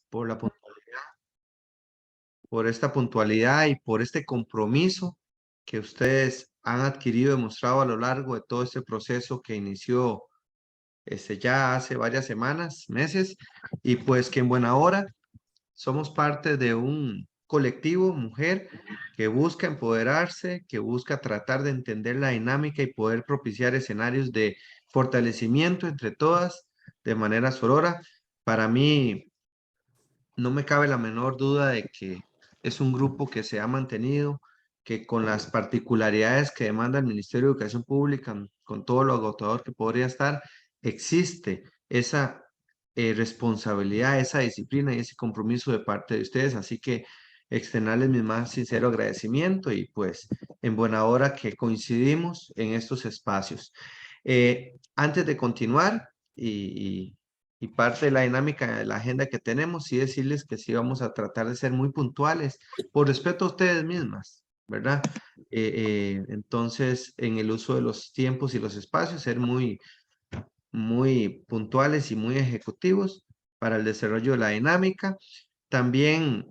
por la puntualidad, por esta puntualidad y por este compromiso que ustedes han adquirido y demostrado a lo largo de todo este proceso que inició ya hace varias semanas, meses, y pues que en buena hora somos parte de un colectivo, mujer, que busca empoderarse, que busca tratar de entender la dinámica y poder propiciar escenarios de fortalecimiento entre todas de manera sorora. Para mí, no me cabe la menor duda de que es un grupo que se ha mantenido, que con las particularidades que demanda el Ministerio de Educación Pública, con todo lo agotador que podría estar, existe esa responsabilidad, esa disciplina y ese compromiso de parte de ustedes. Así que externarles mi más sincero agradecimiento y pues en buena hora que coincidimos en estos espacios. Antes de continuar y parte de la dinámica de la agenda que tenemos, sí decirles que sí vamos a tratar de ser muy puntuales por respeto a ustedes mismas, ¿verdad? Entonces, en el uso de los tiempos y los espacios, ser muy puntuales y muy ejecutivos para el desarrollo de la dinámica. También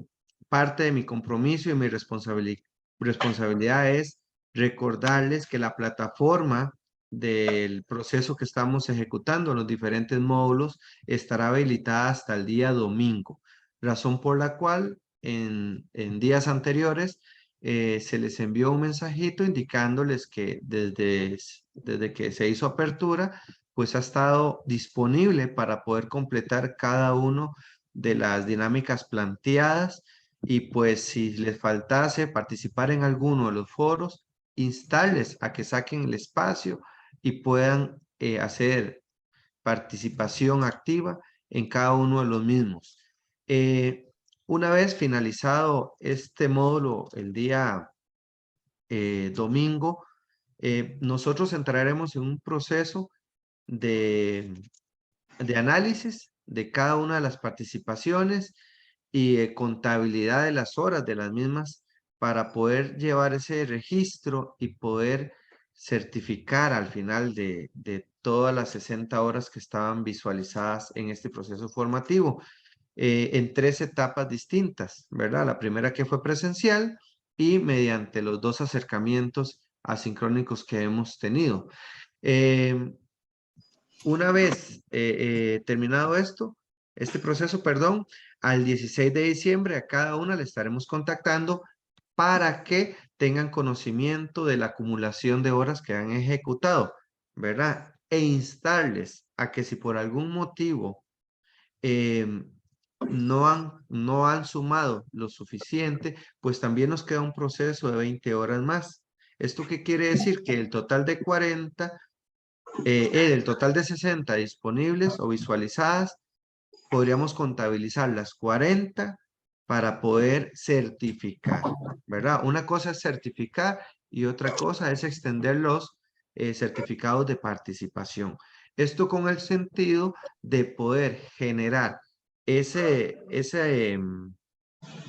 parte de mi compromiso y mi responsabilidad es recordarles que la plataforma del proceso que estamos ejecutando en los diferentes módulos estará habilitada hasta el día domingo, razón por la cual en días anteriores se les envió un mensajito indicándoles que desde que se hizo apertura, pues ha estado disponible para poder completar cada uno de las dinámicas planteadas y pues si les faltase participar en alguno de los foros, instarles a que saquen el espacio y puedan hacer participación activa en cada uno de los mismos. Eh, una vez finalizado este módulo el día domingo, nosotros entraremos en un proceso de análisis de cada una de las participaciones y de contabilidad de las horas de las mismas para poder llevar ese registro y poder certificar al final de todas las 60 horas que estaban visualizadas en este proceso formativo en 3 etapas distintas, ¿verdad? La primera que fue presencial y mediante los 2 acercamientos asincrónicos que hemos tenido. Una vez terminado este proceso, perdón, al 16 de diciembre a cada una le estaremos contactando para que tengan conocimiento de la acumulación de horas que han ejecutado, ¿verdad? E instarles a que si por algún motivo no han sumado lo suficiente, pues también nos queda un proceso de 20 horas más. ¿Esto qué quiere decir? Que el total de 40 del total de 60 disponibles o visualizadas, podríamos contabilizar las 40 para poder certificar, ¿verdad? Una cosa es certificar y otra cosa es extender los certificados de participación. Esto con el sentido de poder generar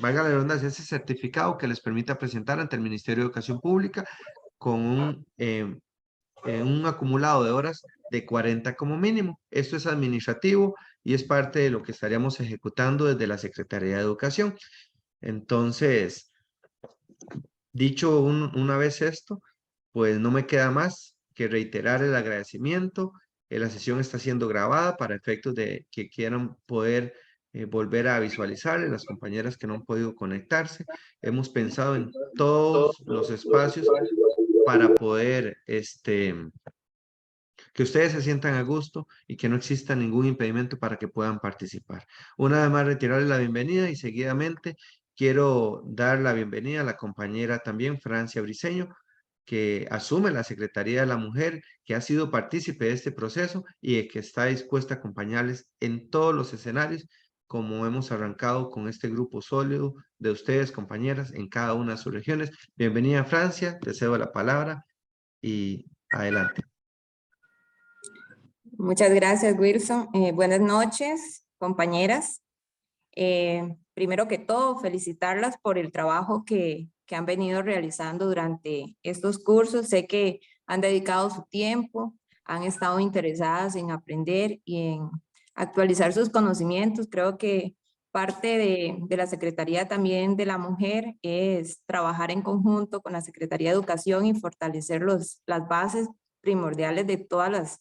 valga la redundancia, ese certificado que les permita presentar ante el Ministerio de Educación Pública con un acumulado de horas de 40 como mínimo. Esto es administrativo y es parte de lo que estaríamos ejecutando desde la Secretaría de Educación. Entonces, dicho una vez esto, pues no me queda más que reiterar el agradecimiento. La sesión está siendo grabada para efectos de que quieran poder volver a visualizar las compañeras que no han podido conectarse. Hemos pensado en todos los espacios para poder que ustedes se sientan a gusto y que no exista ningún impedimento para que puedan participar. Una vez más, retirarles la bienvenida y seguidamente quiero dar la bienvenida a la compañera también, Francia Briceño, que asume la Secretaría de la Mujer, que ha sido partícipe de este proceso y que está dispuesta a acompañarles en todos los escenarios, como hemos arrancado con este grupo sólido de ustedes, compañeras, en cada una de sus regiones. Bienvenida, Francia, te cedo la palabra y adelante. Muchas gracias, Wilson. Buenas noches, compañeras. Primero que todo, felicitarlas por el trabajo que han venido realizando durante estos cursos. Sé que han dedicado su tiempo, han estado interesadas en aprender y en actualizar sus conocimientos. Creo que Parte de la Secretaría también de la Mujer es trabajar en conjunto con la Secretaría de Educación y fortalecer las bases primordiales de todas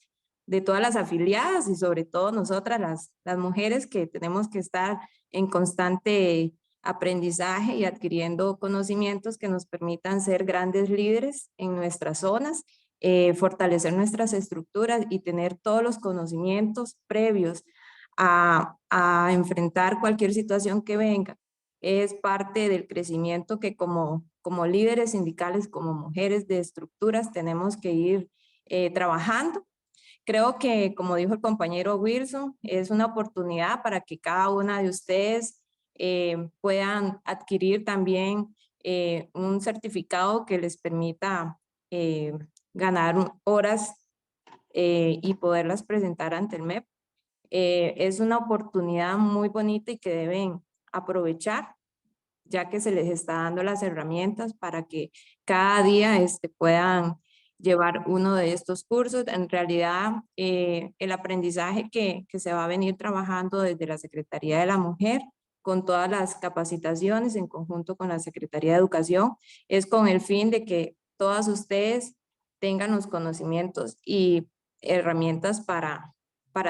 las afiliadas y sobre todo nosotras, las mujeres que tenemos que estar en constante aprendizaje y adquiriendo conocimientos que nos permitan ser grandes líderes en nuestras zonas, fortalecer nuestras estructuras y tener todos los conocimientos previos a enfrentar cualquier situación que venga. Es parte del crecimiento que como líderes sindicales, como mujeres de estructuras, tenemos que ir trabajando. Creo que, como dijo el compañero Wilson, es una oportunidad para que cada una de ustedes puedan adquirir también un certificado que les permita ganar horas y poderlas presentar ante el MEP. Es una oportunidad muy bonita y que deben aprovechar, ya que se les está dando las herramientas para que cada día puedan llevar uno de estos cursos. En realidad, el aprendizaje que se va a venir trabajando desde la Secretaría de la Mujer, con todas las capacitaciones en conjunto con la Secretaría de Educación, es con el fin de que todas ustedes tengan los conocimientos y herramientas para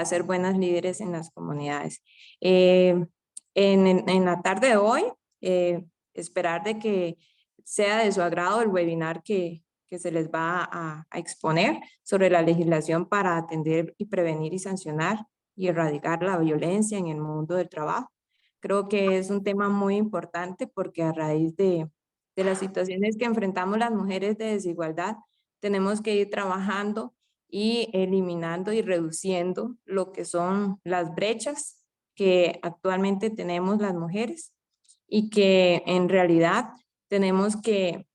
ser buenas líderes en las comunidades. En la tarde de hoy, esperar de que sea de su agrado el webinar que se les va a exponer sobre la legislación para atender y prevenir y sancionar y erradicar la violencia en el mundo del trabajo. Creo que es un tema muy importante porque a raíz de las situaciones que enfrentamos las mujeres de desigualdad, tenemos que ir trabajando y eliminando y reduciendo lo que son las brechas que actualmente tenemos las mujeres y que en realidad tenemos que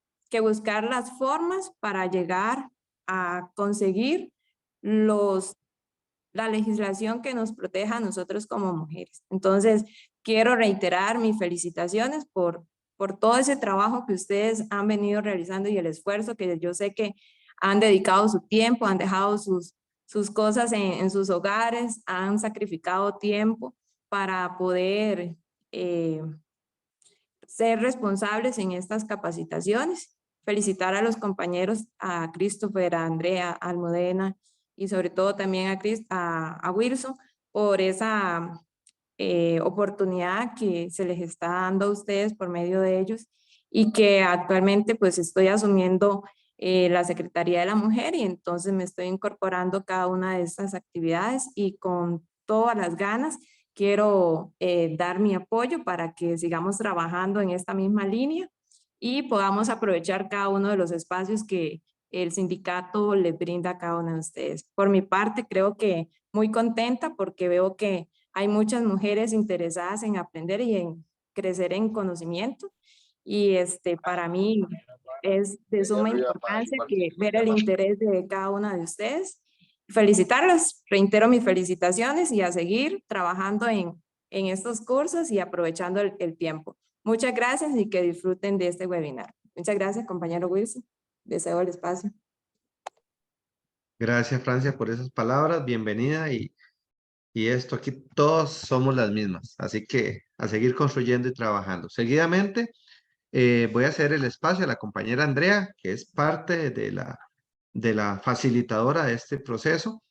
buscar las formas para llegar a conseguir la legislación que nos proteja a nosotros como mujeres. Entonces, quiero reiterar mis felicitaciones por todo ese trabajo que ustedes han venido realizando y el esfuerzo que yo sé que han dedicado su tiempo, han dejado sus cosas en sus hogares, han sacrificado tiempo para poder ser responsables en estas capacitaciones. Felicitar a los compañeros, a Christopher, a Andrea, a Almudena y sobre todo también a Wilson por esa oportunidad que se les está dando a ustedes por medio de ellos y que actualmente pues estoy asumiendo la Secretaría de la Mujer y entonces me estoy incorporando cada una de estas actividades y con todas las ganas quiero dar mi apoyo para que sigamos trabajando en esta misma línea y podamos aprovechar cada uno de los espacios que el sindicato les brinda a cada una de ustedes. Por mi parte, creo que muy contenta porque veo que hay muchas mujeres interesadas en aprender y en crecer en conocimiento y para mí es de suma importancia que ver el interés de cada una de ustedes. Felicitarlas, reitero mis felicitaciones y a seguir trabajando en estos cursos y aprovechando el tiempo. Muchas gracias y que disfruten de este webinar. Muchas gracias, compañero Wilson. Deseo el espacio. Gracias, Francia, por esas palabras. Bienvenida y esto aquí todos somos las mismas. Así que a seguir construyendo y trabajando. Seguidamente voy a hacer el espacio a la compañera Andrea, que es parte de la facilitadora de este proceso,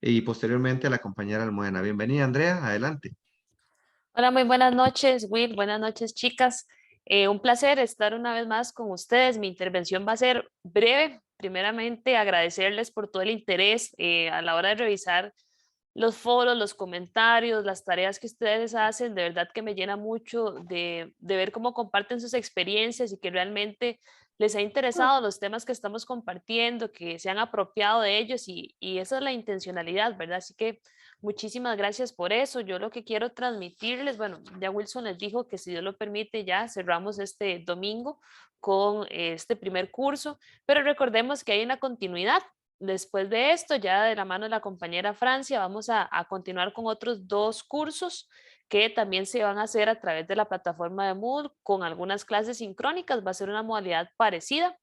y posteriormente a la compañera Almudena. Bienvenida, Andrea. Adelante. Hola, muy buenas noches, Will. Buenas noches, chicas. Un placer estar una vez más con ustedes. Mi intervención va a ser breve. Primeramente, agradecerles por todo el interés a la hora de revisar los foros, los comentarios, las tareas que ustedes hacen. De verdad que me llena mucho de ver cómo comparten sus experiencias y que realmente les ha interesado los temas que estamos compartiendo, que se han apropiado de ellos y esa es la intencionalidad, ¿verdad? Así que muchísimas gracias por eso. Yo lo que quiero transmitirles, bueno, ya Wilson les dijo que si Dios lo permite ya cerramos este domingo con este primer curso, pero recordemos que hay una continuidad. Después de esto, ya de la mano de la compañera Francia, vamos a continuar con otros 2 cursos que también se van a hacer a través de la plataforma de Moodle con algunas clases sincrónicas. Va a ser una modalidad parecida.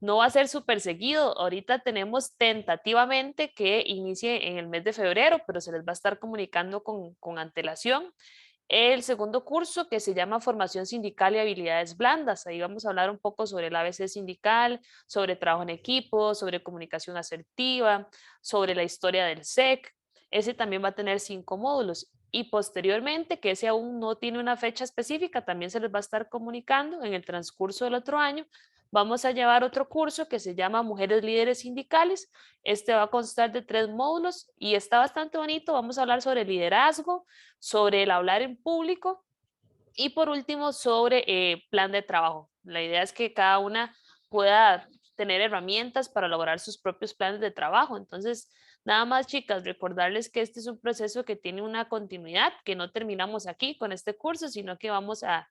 No va a ser súper seguido. Ahorita tenemos tentativamente que inicie en el mes de febrero, pero se les va a estar comunicando con antelación. el segundo curso, que se llama Formación Sindical y Habilidades Blandas. Ahí vamos a hablar un poco sobre el ABC sindical, sobre trabajo en equipo, sobre comunicación asertiva, sobre la historia del SEC. Ese también va a tener 5 módulos. Y posteriormente, que ese aún no tiene una fecha específica, también se les va a estar comunicando en el transcurso del otro año. Vamos a llevar otro curso que se llama Mujeres Líderes Sindicales. Este va a constar de 3 módulos y está bastante bonito. Vamos a hablar sobre liderazgo, sobre el hablar en público y por último sobre plan de trabajo. La idea es que cada una pueda tener herramientas para lograr sus propios planes de trabajo. Entonces, nada más, chicas, recordarles que este es un proceso que tiene una continuidad, que no terminamos aquí con este curso, sino que vamos a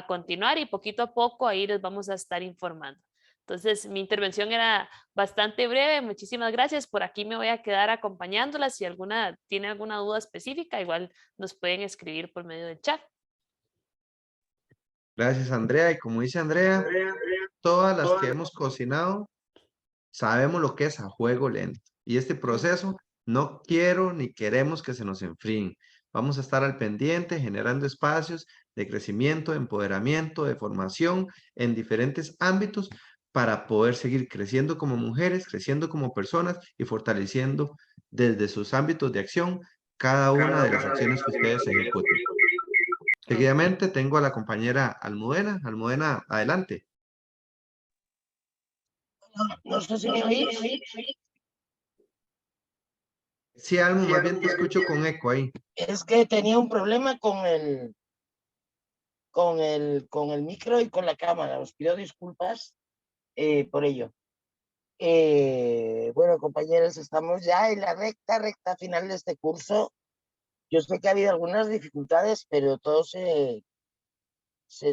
continuar y poquito a poco ahí les vamos a estar informando. Entonces, mi intervención era bastante breve. Muchísimas gracias. Por aquí me voy a quedar acompañándolas. Si alguna tiene alguna duda específica, igual nos pueden escribir por medio del chat. Gracias, Andrea. Y como dice Andrea, todas las que hemos cocinado sabemos lo que es a juego lento. Y este proceso no quiero ni queremos que se nos enfríen. Vamos a estar al pendiente generando espacios de crecimiento, de empoderamiento, de formación en diferentes ámbitos para poder seguir creciendo como mujeres, creciendo como personas y fortaleciendo desde sus ámbitos de acción cada una de las acciones que ustedes ejecuten. Seguidamente tengo a la compañera Almudena. Almudena, adelante. No sé si me oís. Sí, Almu, más bien te escucho con eco ahí. Es que tenía un problema con el micro y con la cámara. Os pido disculpas por ello. Bueno, compañeros, estamos ya en la recta final de este curso. Yo sé que ha habido algunas dificultades, pero todo se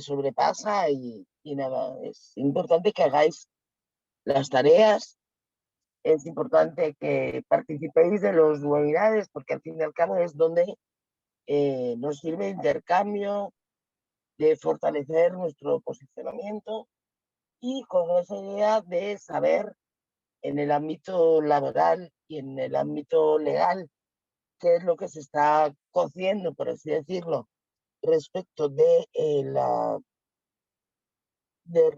sobrepasa y nada, es importante que hagáis las tareas. Es importante que participéis de los webinars, porque al fin y al cabo es donde nos sirve de intercambio, de fortalecer nuestro posicionamiento y con esa idea de saber en el ámbito laboral y en el ámbito legal qué es lo que se está cociendo, por así decirlo, respecto de,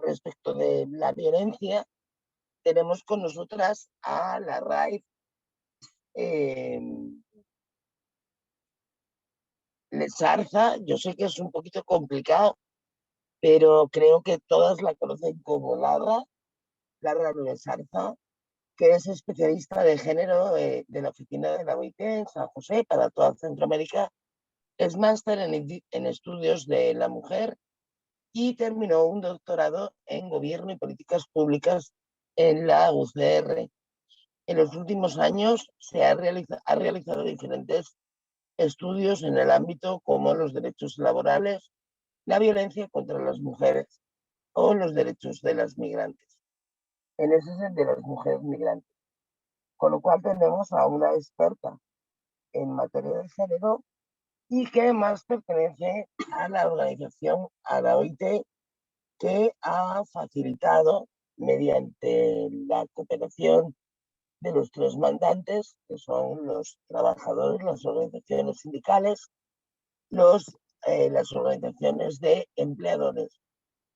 respecto de la violencia. Tenemos con nosotras a la RAIF Lezarza. Yo sé que es un poquito complicado, pero creo que todas la conocen como Lara Lezarza, que es especialista de género de la oficina de la OIT en San José para toda Centroamérica. Es máster en estudios de la mujer y terminó un doctorado en gobierno y políticas públicas en la UCR. En los últimos años ha realizado diferentes estudios en el ámbito como los derechos laborales, la violencia contra las mujeres o los derechos de las migrantes. En ese es el de las mujeres migrantes. Con lo cual tenemos a una experta en materia de género y que además pertenece a la organización, a la OIT, que ha facilitado mediante la cooperación de los 3 mandantes, que son los trabajadores, las organizaciones sindicales, las organizaciones de empleadores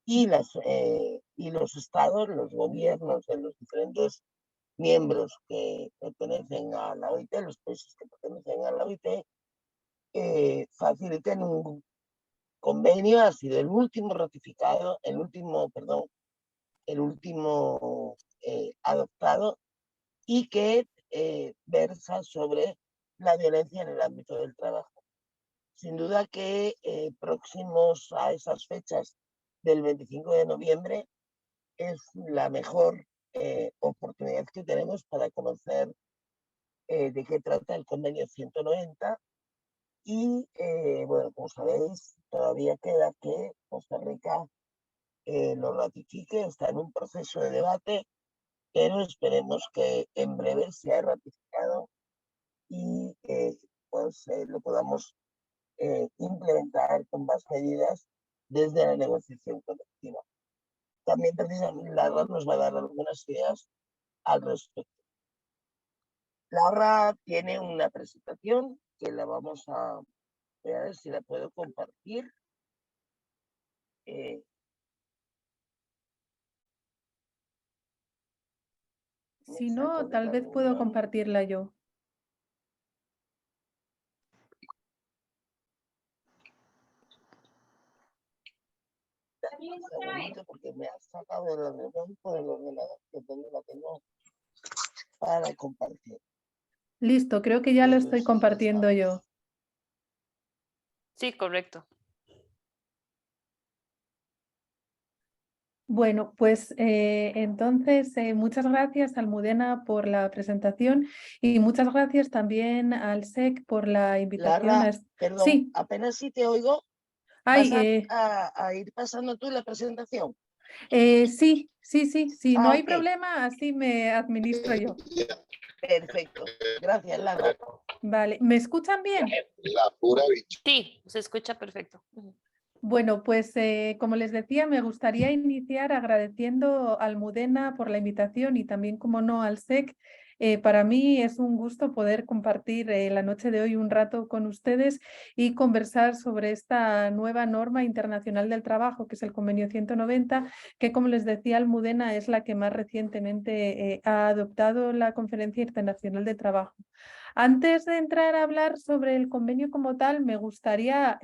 y los estados, los gobiernos de los diferentes miembros que pertenecen a la OIT, los países que pertenecen a la OIT, faciliten un convenio. Ha sido el último ratificado, el último adoptado, y que versa sobre la violencia en el ámbito del trabajo. Sin duda que próximos a esas fechas del 25 de noviembre es la mejor oportunidad que tenemos para conocer de qué trata el convenio 190. Y bueno, como sabéis, todavía queda que Costa Rica lo ratifique. Está en un proceso de debate, pero esperemos que en breve sea ratificado y pues lo podamos implementar con más medidas desde la negociación colectiva. También precisamente Laura nos va a dar algunas ideas al respecto. Laura tiene una presentación que la vamos a Voy a ver si la puedo compartir. Si no, tal vez puedo compartirla yo. Un segundito, porque me ha sacado de la reunión por el ordenador que la tengo para compartir. Listo, creo que ya lo estoy compartiendo yo. Sí, correcto. Bueno, pues entonces muchas gracias Almudena por la presentación y muchas gracias también al SEC por la invitación. Lara, perdón, Sí, apenas si te oigo. ¿Vas a ir pasando tú la presentación? sí, si no hay Ok. problema, así me administro yo. Perfecto. Gracias, Lara. Vale, ¿me escuchan bien? Sí, se escucha perfecto. Ujú. Bueno, pues como les decía, me gustaría iniciar agradeciendo a Almudena por la invitación y también, como no, al SEC. Para mí es un gusto poder compartir la noche de hoy un rato con ustedes y conversar sobre esta nueva norma internacional del trabajo, que es el Convenio 190, que, como les decía, Almudena es la que más recientemente ha adoptado la Conferencia Internacional de Trabajo. Antes de entrar a hablar sobre el convenio como tal, me gustaría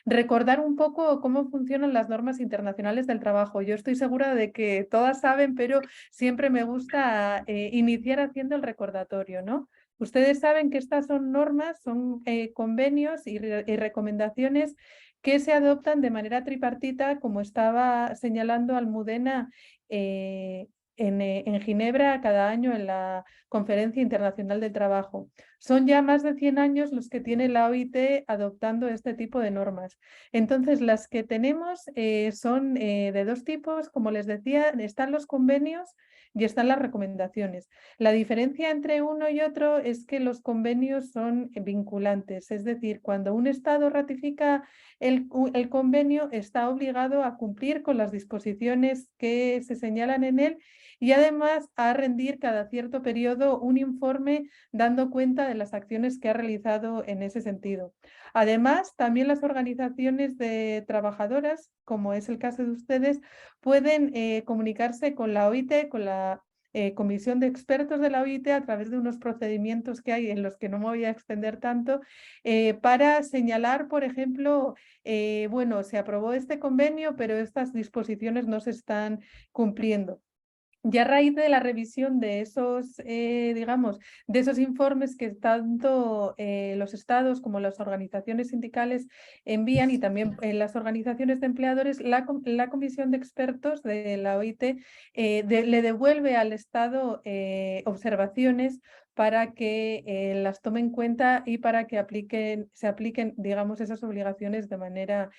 recordar un poco cómo funcionan las normas internacionales del trabajo. Yo estoy segura de que todas saben, pero siempre me gusta iniciar haciendo el recordatorio, ¿no? Ustedes saben que estas son normas, son convenios y recomendaciones que se adoptan de manera tripartita, como estaba señalando Almudena en Ginebra cada año en la Conferencia Internacional del Trabajo. Son ya más de 100 años los que tiene la OIT adoptando este tipo de normas. Entonces, las que tenemos son de dos tipos. Como les decía, están los convenios y están las recomendaciones. La diferencia entre uno y otro es que los convenios son vinculantes, es decir, cuando un Estado ratifica el convenio, está obligado a cumplir con las disposiciones que se señalan en él y además a rendir cada cierto periodo un informe dando cuenta de las acciones que ha realizado en ese sentido. Además, también las organizaciones de trabajadoras, como es el caso de ustedes, pueden comunicarse con la OIT, con la comisión de expertos de la OIT a través de unos procedimientos que hay en los que no me voy a extender tanto, para señalar, por ejemplo, bueno, se aprobó este convenio, pero estas disposiciones no se están cumpliendo. Y a raíz de la revisión de esos, digamos, de esos informes que tanto los estados como las organizaciones sindicales envían y también las organizaciones de empleadores, la comisión de expertos de la OIT le devuelve al estado observaciones para que las tome en cuenta y para que se apliquen, digamos, esas obligaciones de manera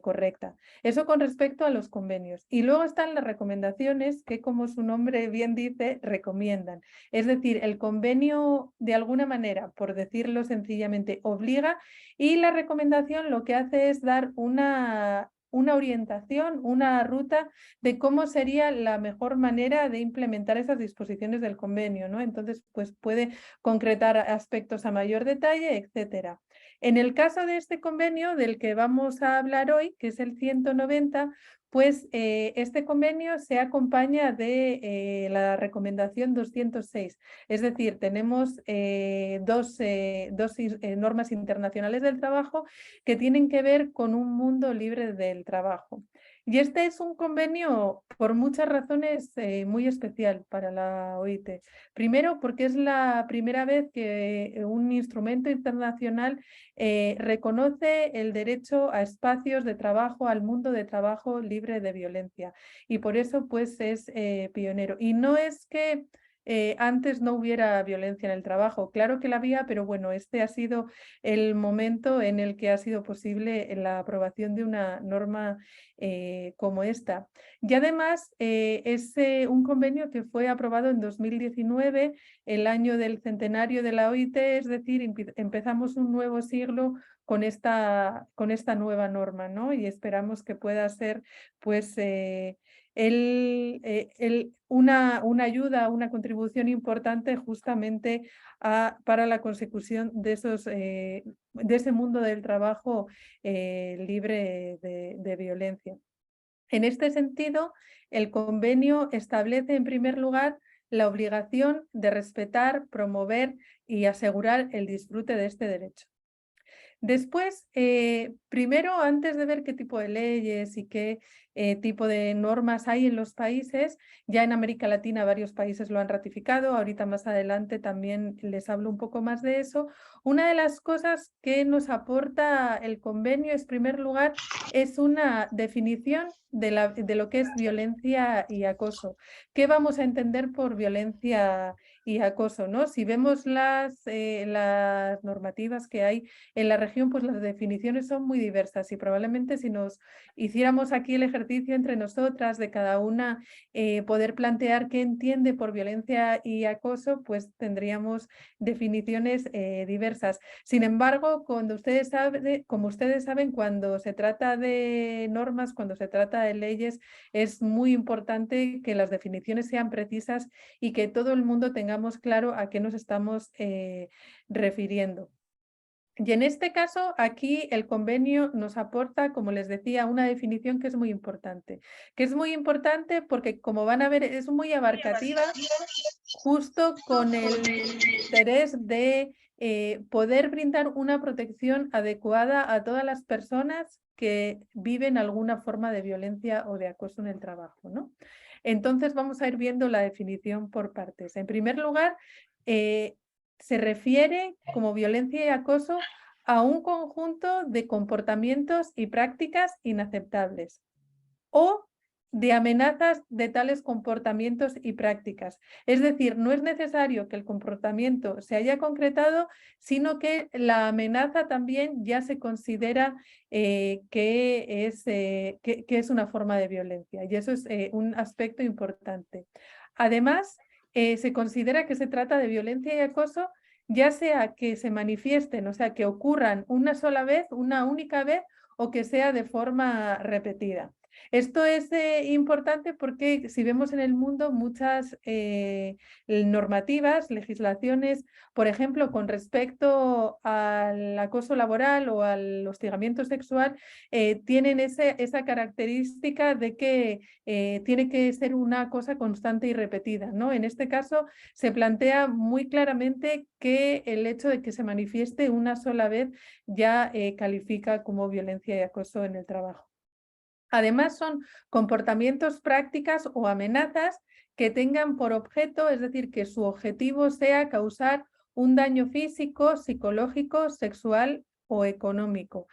correcta. Eso con respecto a los convenios. Y luego están las recomendaciones que, como su nombre bien dice, recomiendan. Es decir, el convenio de alguna manera, por decirlo sencillamente, obliga y la recomendación lo que hace es dar una orientación, una ruta de cómo sería la mejor manera de implementar esas disposiciones del convenio, ¿no? Entonces, pues puede concretar aspectos a mayor detalle, etcétera. En el caso de este convenio del que vamos a hablar hoy, que es el 190, pues este convenio se acompaña de la recomendación 206. Es decir, tenemos dos normas internacionales del trabajo que tienen que ver con un mundo libre del trabajo. Y este es un convenio por muchas razones muy especial para la OIT. Primero, porque es la primera vez que un instrumento internacional reconoce el derecho a espacios de trabajo, al mundo de trabajo libre de violencia. Y por eso, pues, es pionero. Y no es que antes no hubiera violencia en el trabajo. Claro que la había, pero bueno, este ha sido el momento en el que ha sido posible la aprobación de una norma como esta. Y además es un convenio que fue aprobado en 2019, el año del centenario de la OIT, es decir, empezamos un nuevo siglo con esta nueva norma, ¿no? Y esperamos que pueda ser, pues, una ayuda, una contribución importante justamente para la consecución de ese mundo del trabajo libre de violencia. En este sentido, el convenio establece, en primer lugar, la obligación de respetar, promover y asegurar el disfrute de este derecho. Después, primero, antes de ver qué tipo de leyes y qué tipo de normas hay en los países, ya en América Latina varios países lo han ratificado, ahorita más adelante también les hablo un poco más de eso. Una de las cosas que nos aporta el convenio, en primer lugar, es una definición de lo que es violencia y acoso. ¿Qué vamos a entender por violencia y acoso, ¿no? Si vemos las normativas que hay en la región, pues las definiciones son muy diversas y probablemente si nos hiciéramos aquí el ejercicio entre nosotras de cada una poder plantear qué entiende por violencia y acoso, pues tendríamos definiciones diversas. Sin embargo, como ustedes saben, cuando se trata de normas, cuando se trata de leyes, es muy importante que las definiciones sean precisas y que todo el mundo tengamos claro a qué nos estamos refiriendo. Y en este caso, aquí el convenio nos aporta, como les decía, una definición que es muy importante. Que es muy importante porque, como van a ver, es muy abarcativa, justo con el interés de poder brindar una protección adecuada a todas las personas que viven alguna forma de violencia o de acoso en el trabajo, ¿no? Entonces vamos a ir viendo la definición por partes. En primer lugar, se refiere como violencia y acoso a un conjunto de comportamientos y prácticas inaceptables o de amenazas de tales comportamientos y prácticas. Es decir, no es necesario que el comportamiento se haya concretado, sino que la amenaza también ya se considera que es una forma de violencia, y eso es un aspecto importante. Además, se considera que se trata de violencia y acoso, ya sea que se manifiesten, o sea, que ocurran una sola vez, una única vez, o que sea de forma repetida. Esto es importante porque si vemos en el mundo muchas normativas, legislaciones, por ejemplo, con respecto al acoso laboral o al hostigamiento sexual, tienen esa característica de que tiene que ser una cosa constante y repetida, ¿no? En este caso se plantea muy claramente que el hecho de que se manifieste una sola vez ya califica como violencia y acoso en el trabajo. Además, son comportamientos, prácticas o amenazas que tengan por objeto, es decir, que su objetivo sea causar un daño físico, psicológico, sexual o económico.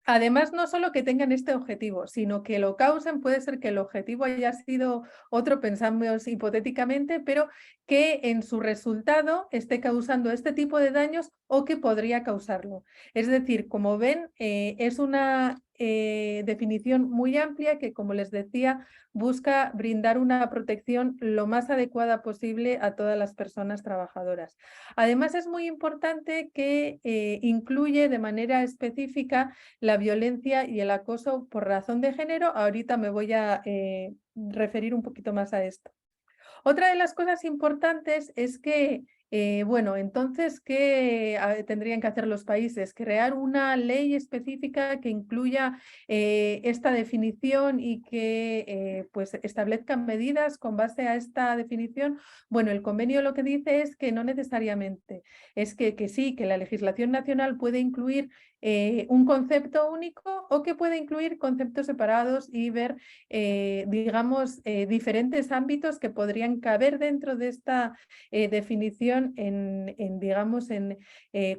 Además, no solo que tengan este objetivo, sino que lo causen, puede ser que el objetivo haya sido otro, pensamos hipotéticamente, pero que en su resultado esté causando este tipo de daños o que podría causarlo. Es decir, como ven, es una definición muy amplia que, como les decía, busca brindar una protección lo más adecuada posible a todas las personas trabajadoras. Además, es muy importante que incluye de manera específica la violencia y el acoso por razón de género. Ahorita me voy a referir un poquito más a esto. Otra de las cosas importantes es que, bueno, entonces, ¿qué tendrían que hacer los países? Crear una ley específica que incluya esta definición y que pues establezcan medidas con base a esta definición. Bueno, el convenio lo que dice es que no necesariamente, es que sí, que la legislación nacional puede incluir un concepto único o que puede incluir conceptos separados y ver, digamos, diferentes ámbitos que podrían caber dentro de esta definición digamos, en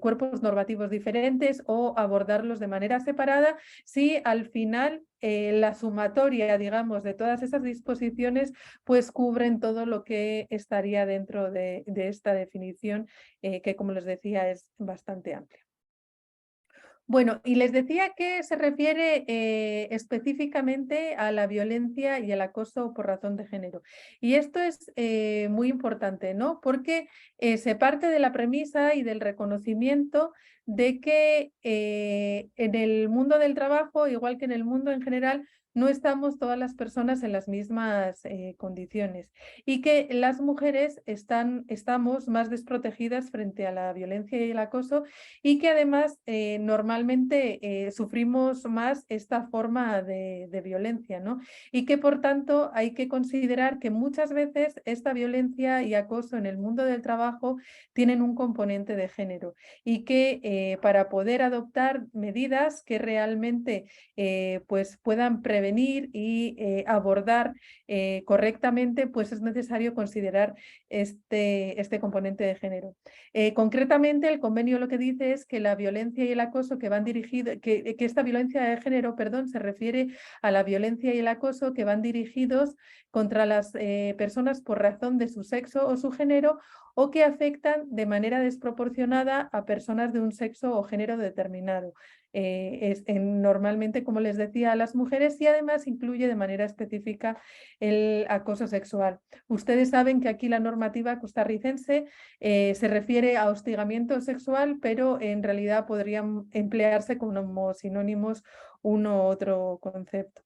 cuerpos normativos diferentes o abordarlos de manera separada si al final la sumatoria, digamos, de todas esas disposiciones pues cubren todo lo que estaría dentro de esta definición que, como les decía, es bastante amplia. Bueno, y les decía que se refiere específicamente a la violencia y el acoso por razón de género. Y esto es muy importante, ¿no? Porque se parte de la premisa y del reconocimiento de que en el mundo del trabajo, igual que en el mundo en general, no estamos todas las personas en las mismas condiciones y que las mujeres estamos más desprotegidas frente a la violencia y el acoso y que además normalmente sufrimos más esta forma de violencia, ¿no? Y que por tanto hay que considerar que muchas veces esta violencia y acoso en el mundo del trabajo tienen un componente de género y que para poder adoptar medidas que realmente pues puedan prevenir y abordar correctamente, pues es necesario considerar este componente de género. Concretamente, el convenio lo que dice es que la violencia y el acoso que van dirigidos, que esta violencia de género, perdón, se refiere a la violencia y el acoso que van dirigidos contra las personas por razón de su sexo o su género o que afectan de manera desproporcionada a personas de un sexo o género determinado. Normalmente, como les decía, a las mujeres y además incluye de manera específica el acoso sexual. Ustedes saben que aquí la normativa costarricense se refiere a hostigamiento sexual, pero en realidad podrían emplearse como sinónimos uno u otro concepto.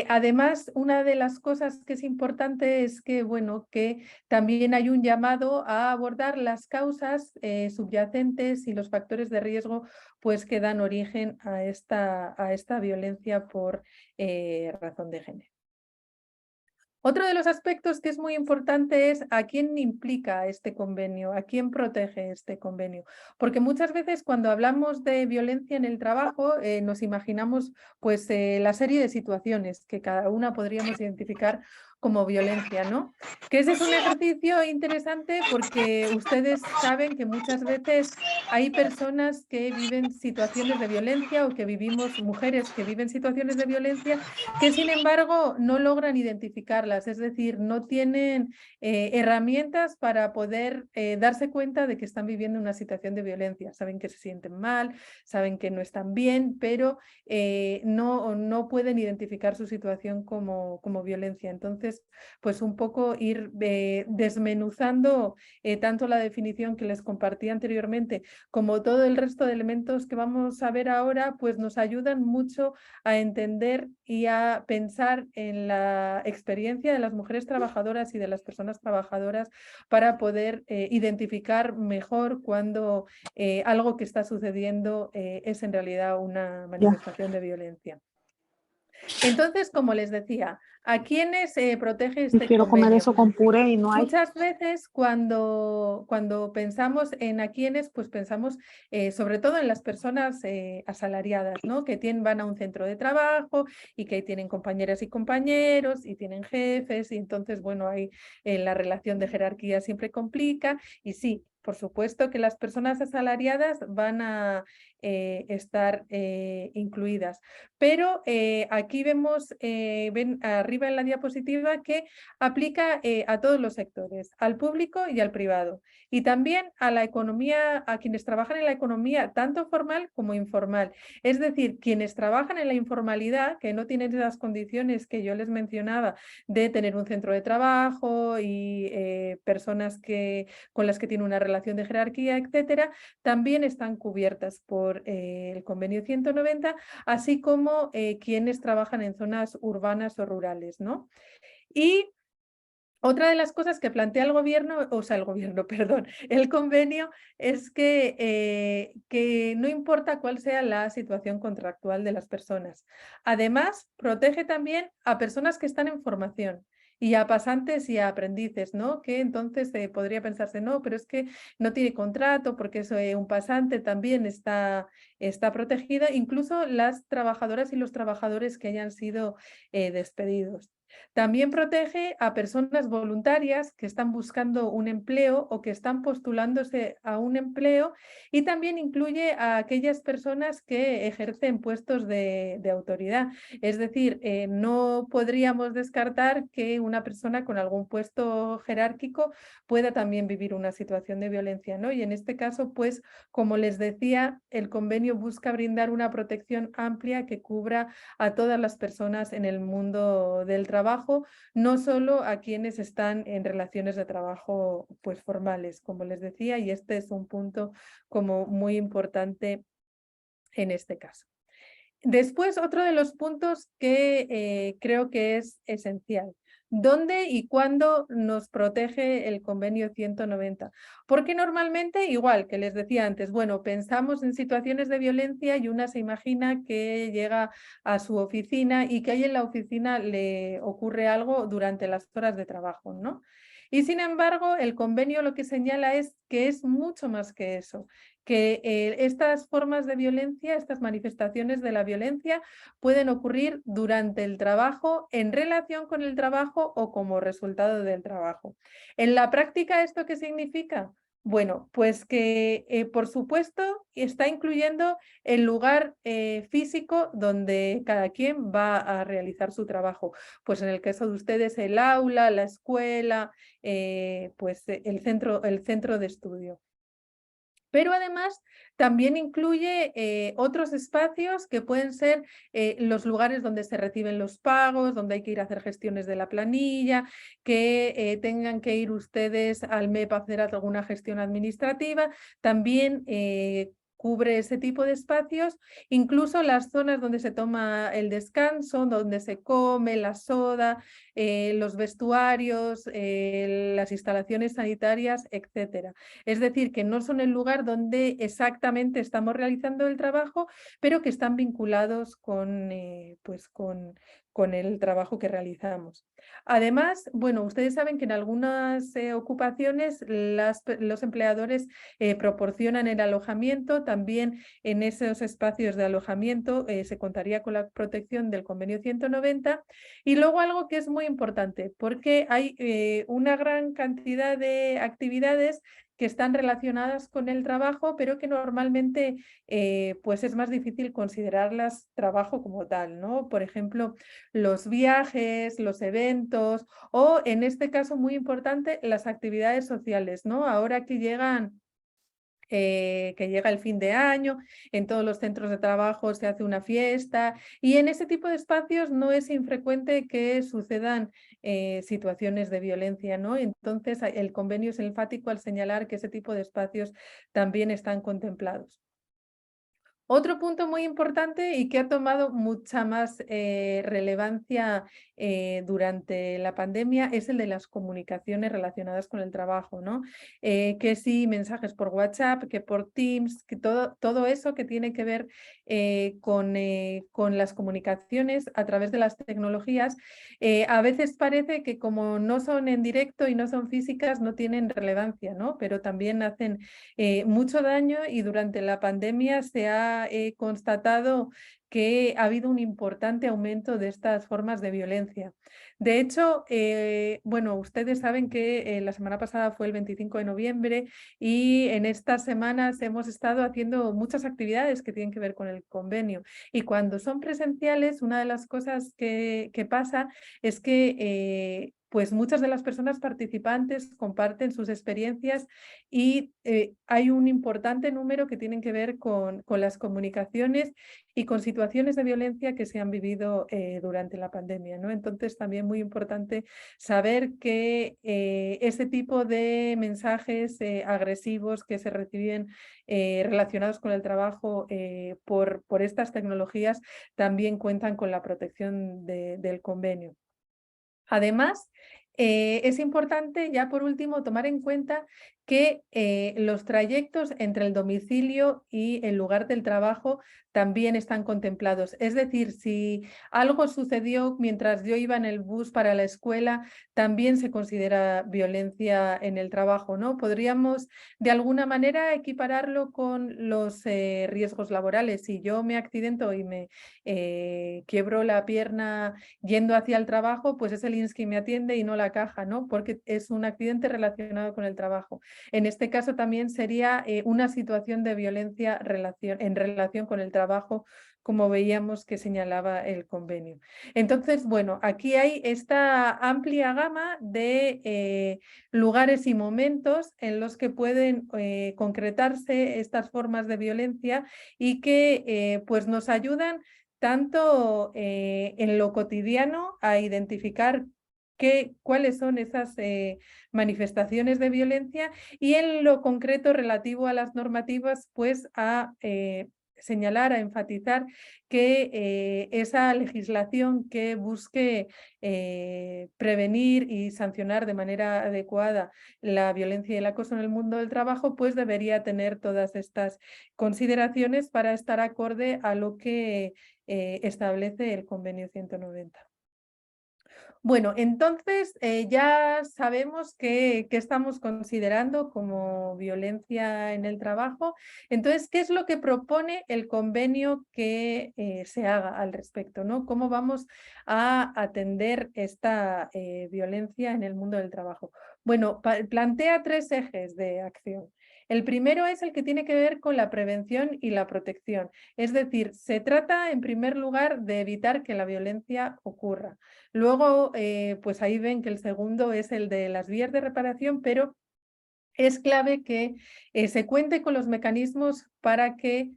Además, una de las cosas que es importante es que, bueno, que también hay un llamado a abordar las causas subyacentes y los factores de riesgo pues, que dan origen a esta violencia por razón de género. Otro de los aspectos que es muy importante es a quién implica este convenio, a quién protege este convenio. Porque muchas veces cuando hablamos de violencia en el trabajo nos imaginamos pues, la serie de situaciones que cada una podríamos identificar como violencia, ¿no? Que ese es un ejercicio interesante porque ustedes saben que muchas veces hay personas que viven situaciones de violencia o que vivimos, mujeres que viven situaciones de violencia que sin embargo no logran identificarlas, es decir, no tienen herramientas para poder darse cuenta de que están viviendo una situación de violencia. Saben que se sienten mal, saben que no están bien, pero no pueden identificar su situación como violencia. Entonces, pues un poco ir desmenuzando tanto la definición que les compartí anteriormente como todo el resto de elementos que vamos a ver ahora, pues nos ayudan mucho a entender y a pensar en la experiencia de las mujeres trabajadoras y de las personas trabajadoras para poder identificar mejor cuando algo que está sucediendo es en realidad una manifestación de violencia. Entonces, como les decía, ¿a quiénes protege este Quiero comer convenio? eso con puré y no hay. Muchas veces cuando pensamos en a quiénes, pues pensamos sobre todo en las personas asalariadas, ¿no? Que van a un centro de trabajo y que tienen compañeras y compañeros y tienen jefes y entonces, bueno, ahí la relación de jerarquía siempre complica y sí, por supuesto que las personas asalariadas van a estar incluidas. Pero aquí vemos, ven arriba en la diapositiva que aplica a todos los sectores, al público y al privado. Y también a la economía, a quienes trabajan en la economía, tanto formal como informal. Es decir, quienes trabajan en la informalidad, que no tienen esas condiciones que yo les mencionaba de tener un centro de trabajo y personas con las que tienen una relación de jerarquía, etcétera, también están cubiertas por el convenio 190, así como quienes trabajan en zonas urbanas o rurales, ¿no? Y otra de las cosas que plantea el gobierno, perdón, el convenio es que no importa cuál sea la situación contractual de las personas. Además, protege también a personas que están en formación y a pasantes y a aprendices, ¿no? Que entonces podría pensarse, no, pero es que no tiene contrato porque un pasante también está protegida, incluso las trabajadoras y los trabajadores que hayan sido despedidos. También protege a personas voluntarias que están buscando un empleo o que están postulándose a un empleo y también incluye a aquellas personas que ejercen puestos de autoridad. Es decir, no podríamos descartar que una persona con algún puesto jerárquico pueda también vivir una situación de violencia, ¿no? Y en este caso, pues, como les decía, el convenio convenio busca brindar una protección amplia que cubra a todas las personas en el mundo del trabajo, no solo a quienes están en relaciones de trabajo pues formales, como les decía, y este es un punto como muy importante en este caso. Después, otro de los puntos que creo que es esencial. ¿Dónde y cuándo nos protege el convenio 190? Porque normalmente, igual que les decía antes, bueno, pensamos en situaciones de violencia y una se imagina que llega a su oficina y que ahí en la oficina le ocurre algo durante las horas de trabajo, ¿no? Y sin embargo, el convenio lo que señala es que es mucho más que eso, que estas formas de violencia, estas manifestaciones de la violencia pueden ocurrir durante el trabajo, en relación con el trabajo o como resultado del trabajo. En la práctica, ¿esto qué significa? Bueno, pues que por supuesto está incluyendo el lugar físico donde cada quien va a realizar su trabajo. Pues en el caso de ustedes, el aula, la escuela, pues el centro de estudio. Pero además también incluye otros espacios que pueden ser los lugares donde se reciben los pagos, donde hay que ir a hacer gestiones de la planilla, que tengan que ir ustedes al MEP a hacer alguna gestión administrativa. También cubre ese tipo de espacios, incluso las zonas donde se toma el descanso, donde se come, la soda, los vestuarios, las instalaciones sanitarias, etcétera. Es decir, que no son el lugar donde exactamente estamos realizando el trabajo, pero que están vinculados pues con el trabajo que realizamos. Además, bueno, ustedes saben que en algunas ocupaciones los empleadores proporcionan el alojamiento. También en esos espacios de alojamiento se contaría con la protección del convenio 190. Y luego algo que es muy importante, porque hay una gran cantidad de actividades que están relacionadas con el trabajo, pero que normalmente pues es más difícil considerarlas trabajo como tal, ¿no? Por ejemplo, los viajes, los eventos o, en este caso muy importante, las actividades sociales, ¿no? Ahora que llega el fin de año, en todos los centros de trabajo se hace una fiesta y en ese tipo de espacios no es infrecuente que sucedan situaciones de violencia, ¿no? Entonces el convenio es enfático al señalar que ese tipo de espacios también están contemplados. Otro punto muy importante y que ha tomado mucha más relevancia durante la pandemia es el de las comunicaciones relacionadas con el trabajo, ¿no? Que sí, mensajes por WhatsApp, que por Teams, que todo eso que tiene que ver con las comunicaciones a través de las tecnologías. A veces parece que como no son en directo y no son físicas, no tienen relevancia, ¿no? Pero también hacen mucho daño y durante la pandemia se ha constatado que ha habido un importante aumento de estas formas de violencia. De hecho, bueno, ustedes saben que la semana pasada fue el 25 de noviembre y en estas semanas hemos estado haciendo muchas actividades que tienen que ver con el convenio. Y cuando son presenciales, una de las cosas que pasa es que pues muchas de las personas participantes comparten sus experiencias y hay un importante número que tienen que ver con las comunicaciones y con situaciones de violencia que se han vivido durante la pandemia, ¿no? Entonces también muy importante saber que ese tipo de mensajes agresivos que se reciben relacionados con el trabajo por estas tecnologías también cuentan con la protección del convenio. Además, es importante, ya por último, tomar en cuenta que los trayectos entre el domicilio y el lugar del trabajo también están contemplados. Es decir, si algo sucedió mientras yo iba en el bus para la escuela, también se considera violencia en el trabajo, ¿no? Podríamos de alguna manera equipararlo con los riesgos laborales. Si yo me accidento y me quiebro la pierna yendo hacia el trabajo, pues es el INS quien me atiende y no la caja, ¿no? Porque es un accidente relacionado con el trabajo. En este caso también sería una situación de violencia en relación con el trabajo, como veíamos que señalaba el convenio. Entonces, bueno, aquí hay esta amplia gama de lugares y momentos en los que pueden concretarse estas formas de violencia y que pues nos ayudan tanto en lo cotidiano a identificar cuáles son esas manifestaciones de violencia y en lo concreto relativo a las normativas, pues a señalar, a enfatizar que esa legislación que busque prevenir y sancionar de manera adecuada la violencia y el acoso en el mundo del trabajo, pues debería tener todas estas consideraciones para estar acorde a lo que establece el convenio 190. Bueno, entonces ya sabemos qué estamos considerando como violencia en el trabajo. Entonces, ¿qué es lo que propone el convenio que se haga al respecto, ¿no? ¿Cómo vamos a atender esta violencia en el mundo del trabajo? Bueno, plantea 3 ejes de acción. El primero es el que tiene que ver con la prevención y la protección. Es decir, se trata en primer lugar de evitar que la violencia ocurra. Luego, pues ahí ven que el segundo es el de las vías de reparación, pero es clave que se cuente con los mecanismos para que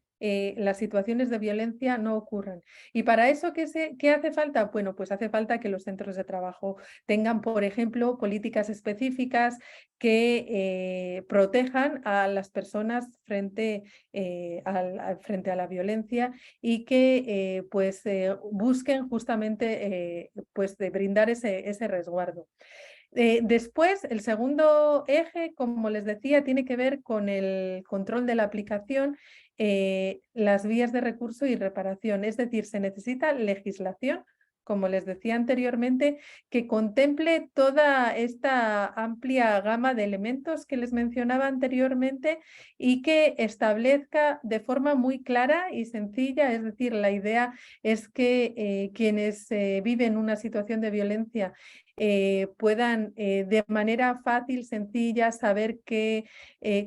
las situaciones de violencia no ocurran. ¿Y para eso qué hace falta? Bueno, pues hace falta que los centros de trabajo tengan, por ejemplo, políticas específicas que protejan a las personas frente a la violencia y que pues busquen justamente pues de brindar ese resguardo. Después, el segundo eje, como les decía, tiene que ver con el control de la aplicación, las vías de recurso y reparación. Es decir, se necesita legislación, como les decía anteriormente, que contemple toda esta amplia gama de elementos que les mencionaba anteriormente y que establezca de forma muy clara y sencilla, es decir, la idea es que quienes viven una situación de violencia puedan de manera fácil, sencilla, saber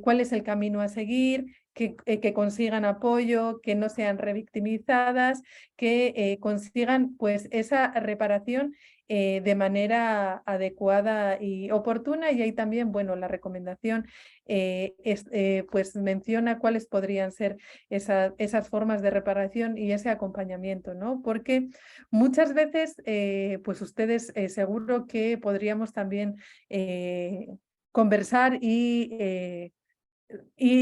cuál es el camino a seguir, que consigan apoyo, que no sean revictimizadas, que consigan pues esa reparación de manera adecuada y oportuna. Y ahí también, bueno, la recomendación pues menciona cuáles podrían ser esas formas de reparación y ese acompañamiento, ¿no? Porque muchas veces, pues ustedes seguro que podríamos también conversar y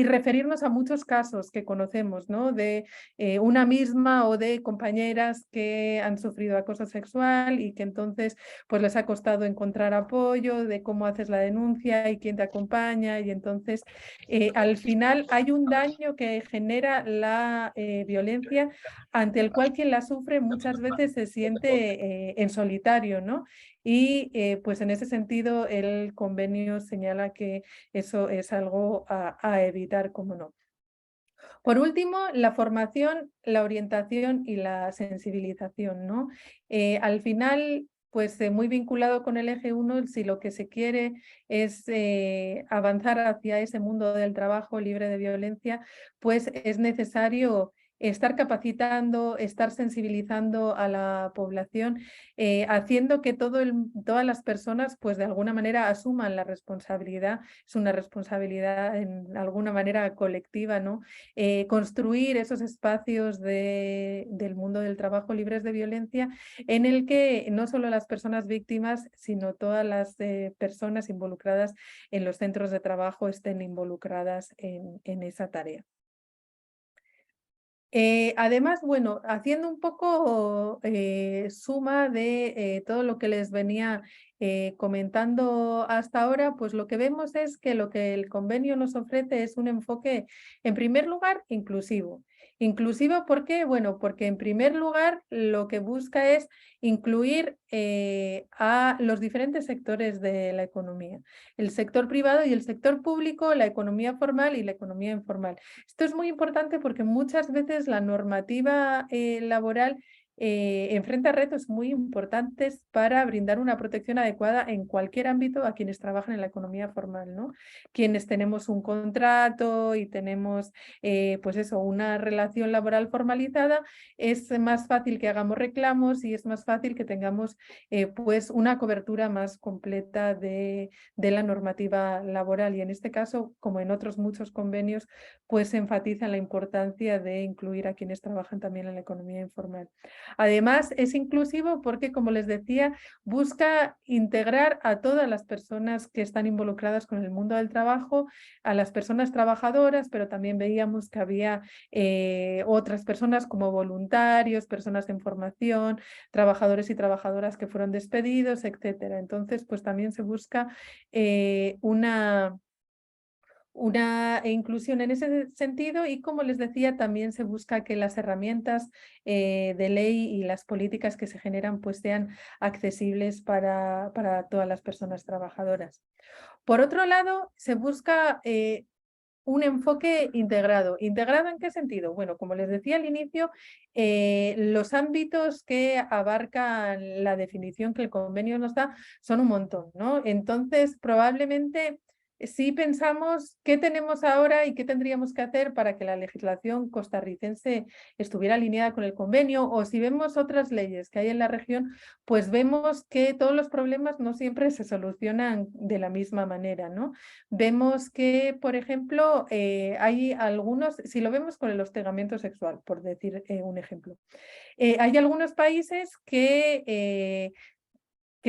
referirnos a muchos casos que conocemos, ¿no? De una misma o de compañeras que han sufrido acoso sexual y que entonces pues les ha costado encontrar apoyo, de cómo haces la denuncia y quién te acompaña, y entonces al final hay un daño que genera la violencia ante el cual quien la sufre muchas veces se siente en solitario, ¿no? Y pues en ese sentido el convenio señala que eso es algo a evitar, como no. Por último, la formación, la orientación y la sensibilización, ¿no? Al final, pues muy vinculado con el eje 1, si lo que se quiere es avanzar hacia ese mundo del trabajo libre de violencia, pues es necesario estar capacitando, estar sensibilizando a la población, haciendo que todas las personas pues de alguna manera asuman la responsabilidad. Es una responsabilidad en alguna manera colectiva, ¿no? Construir esos espacios del mundo del trabajo libres de violencia en el que no solo las personas víctimas, sino todas las personas involucradas en los centros de trabajo estén involucradas en esa tarea. Además, bueno, haciendo un poco suma de todo lo que les venía comentando hasta ahora, pues lo que vemos es que lo que el convenio nos ofrece es un enfoque, en primer lugar, inclusivo. Inclusivo, ¿por qué? Bueno, porque en primer lugar lo que busca es incluir a los diferentes sectores de la economía, el sector privado y el sector público, la economía formal y la economía informal. Esto es muy importante porque muchas veces la normativa laboral enfrenta retos muy importantes para brindar una protección adecuada en cualquier ámbito a quienes trabajan en la economía formal, ¿no? Quienes tenemos un contrato y tenemos pues eso, una relación laboral formalizada, es más fácil que hagamos reclamos y es más fácil que tengamos pues una cobertura más completa de la normativa laboral. Y en este caso, como en otros muchos convenios, pues se enfatiza la importancia de incluir a quienes trabajan también en la economía informal. Además, es inclusivo porque, como les decía, busca integrar a todas las personas que están involucradas con el mundo del trabajo, a las personas trabajadoras, pero también veíamos que había otras personas como voluntarios, personas en formación, trabajadores y trabajadoras que fueron despedidos, etcétera. Entonces, pues también se busca una inclusión en ese sentido y, como les decía, también se busca que las herramientas de ley y las políticas que se generan pues sean accesibles para todas las personas trabajadoras. Por otro lado, se busca un enfoque integrado. ¿Integrado en qué sentido? Bueno, como les decía al inicio, los ámbitos que abarcan la definición que el convenio nos da son un montón, ¿no? Entonces, probablemente si pensamos qué tenemos ahora y qué tendríamos que hacer para que la legislación costarricense estuviera alineada con el convenio, o si vemos otras leyes que hay en la región, pues vemos que todos los problemas no siempre se solucionan de la misma manera, ¿no? Vemos que, por ejemplo, hay algunos, si lo vemos con el hostigamiento sexual, por decir un ejemplo, hay algunos países que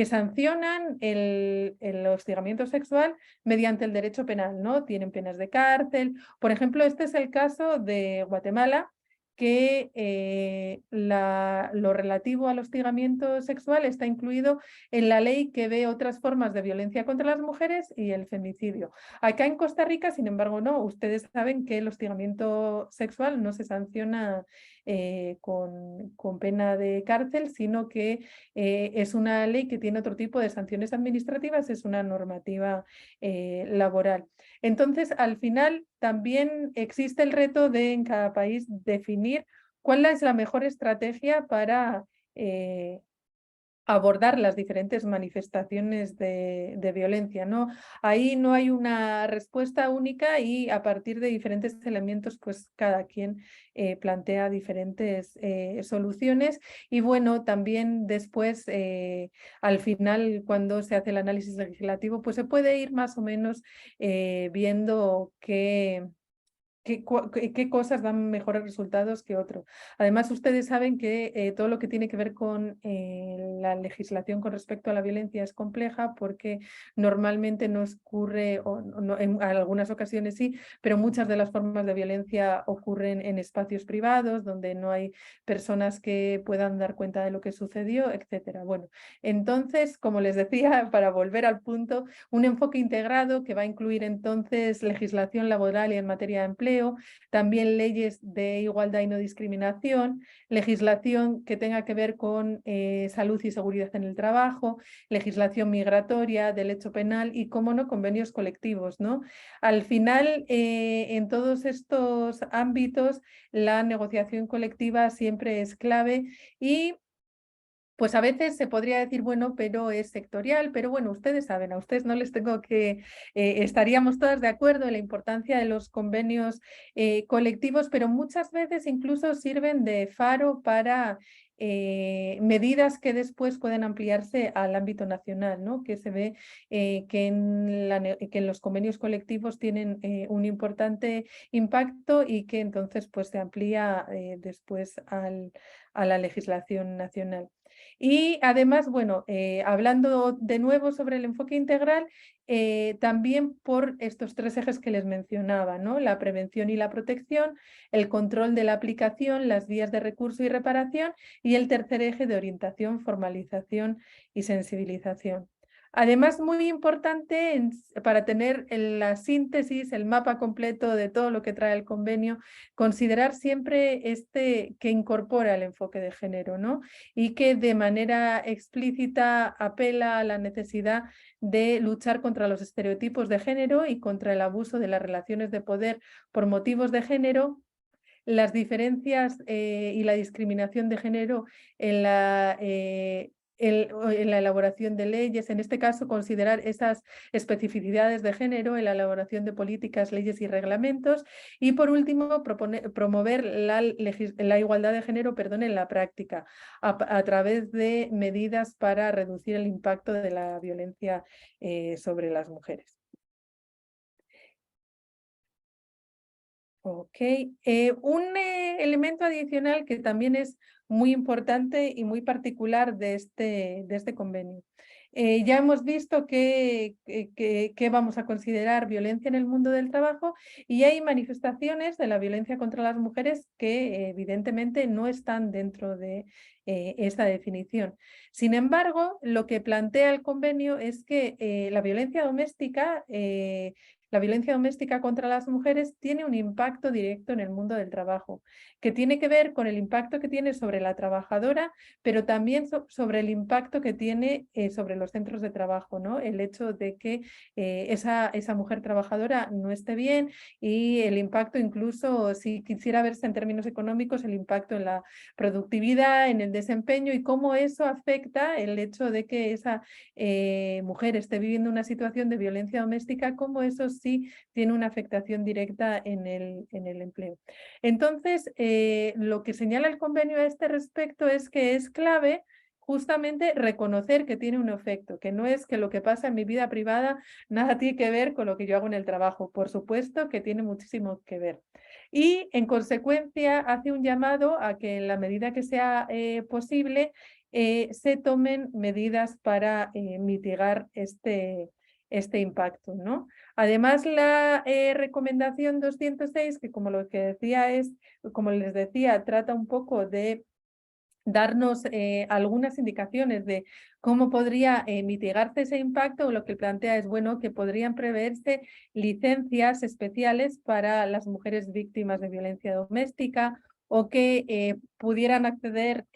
sancionan el hostigamiento sexual mediante el derecho penal, ¿no? Tienen penas de cárcel. Por ejemplo, este es el caso de Guatemala, que lo relativo al hostigamiento sexual está incluido en la ley que ve otras formas de violencia contra las mujeres y el femicidio. Acá en Costa Rica, sin embargo, no. Ustedes saben que el hostigamiento sexual no se sanciona con pena de cárcel, sino que es una ley que tiene otro tipo de sanciones administrativas, es una normativa laboral. Entonces, al final, también existe el reto de en cada país definir cuál es la mejor estrategia para abordar las diferentes manifestaciones de violencia, ¿no? Ahí no hay una respuesta única y a partir de diferentes elementos, pues cada quien plantea diferentes soluciones. Y bueno, también después, al final, cuando se hace el análisis legislativo, pues se puede ir más o menos viendo qué cosas dan mejores resultados que otro. Además, ustedes saben que todo lo que tiene que ver con la legislación con respecto a la violencia es compleja porque normalmente no ocurre, o no, en algunas ocasiones sí, pero muchas de las formas de violencia ocurren en espacios privados, donde no hay personas que puedan dar cuenta de lo que sucedió, etcétera. Bueno, entonces, como les decía, para volver al punto, un enfoque integrado que va a incluir entonces legislación laboral y en materia de empleo, también leyes de igualdad y no discriminación, legislación que tenga que ver con salud y seguridad en el trabajo, legislación migratoria, derecho penal y, cómo no, convenios colectivos, ¿no? Al final, en todos estos ámbitos, la negociación colectiva siempre es clave y pues a veces se podría decir, bueno, pero es sectorial, pero bueno, ustedes saben, a ustedes no les tengo que, estaríamos todas de acuerdo en la importancia de los convenios colectivos, pero muchas veces incluso sirven de faro para medidas que después pueden ampliarse al ámbito nacional, ¿no? Que se ve que en los convenios colectivos tienen un importante impacto y que entonces pues se amplía después a la legislación nacional. Y además, bueno, hablando de nuevo sobre el enfoque integral, también por estos tres ejes que les mencionaba, ¿no? La prevención y la protección, el control de la aplicación, las vías de recurso y reparación, y el tercer eje de orientación, formalización y sensibilización. Además, muy importante para tener la síntesis, el mapa completo de todo lo que trae el convenio, considerar siempre que incorpora el enfoque de género, ¿no? Y que de manera explícita apela a la necesidad de luchar contra los estereotipos de género y contra el abuso de las relaciones de poder por motivos de género, las diferencias y la discriminación de género en la elaboración de leyes, en este caso considerar esas especificidades de género en la elaboración de políticas, leyes y reglamentos, y por último promover la igualdad de género, en la práctica a través de medidas para reducir el impacto de la violencia sobre las mujeres. Ok, un elemento adicional que también es muy importante y muy particular de este convenio. Ya hemos visto que vamos a considerar violencia en el mundo del trabajo, y hay manifestaciones de la violencia contra las mujeres que evidentemente no están dentro de esta definición. Sin embargo, lo que plantea el convenio es que la violencia doméstica contra las mujeres tiene un impacto directo en el mundo del trabajo, que tiene que ver con el impacto que tiene sobre la trabajadora, pero también sobre el impacto que tiene sobre los centros de trabajo, ¿no? El hecho de que esa mujer trabajadora no esté bien, y el impacto, incluso si quisiera verse en términos económicos, el impacto en la productividad, en el desempeño, y cómo eso afecta el hecho de que esa mujer esté viviendo una situación de violencia doméstica, cómo eso sí tiene una afectación directa en el empleo. Entonces, lo que señala el convenio a este respecto es que es clave justamente reconocer que tiene un efecto, que no es que lo que pasa en mi vida privada nada tiene que ver con lo que yo hago en el trabajo. Por supuesto que tiene muchísimo que ver. Y en consecuencia hace un llamado a que en la medida que sea posible se tomen medidas para mitigar este impacto, ¿no? Además, la recomendación 206, que como lo que decía como les decía, trata un poco de darnos algunas indicaciones de cómo podría mitigarse ese impacto. Lo que plantea es, bueno, que podrían preverse licencias especiales para las mujeres víctimas de violencia doméstica, o que pudieran acceder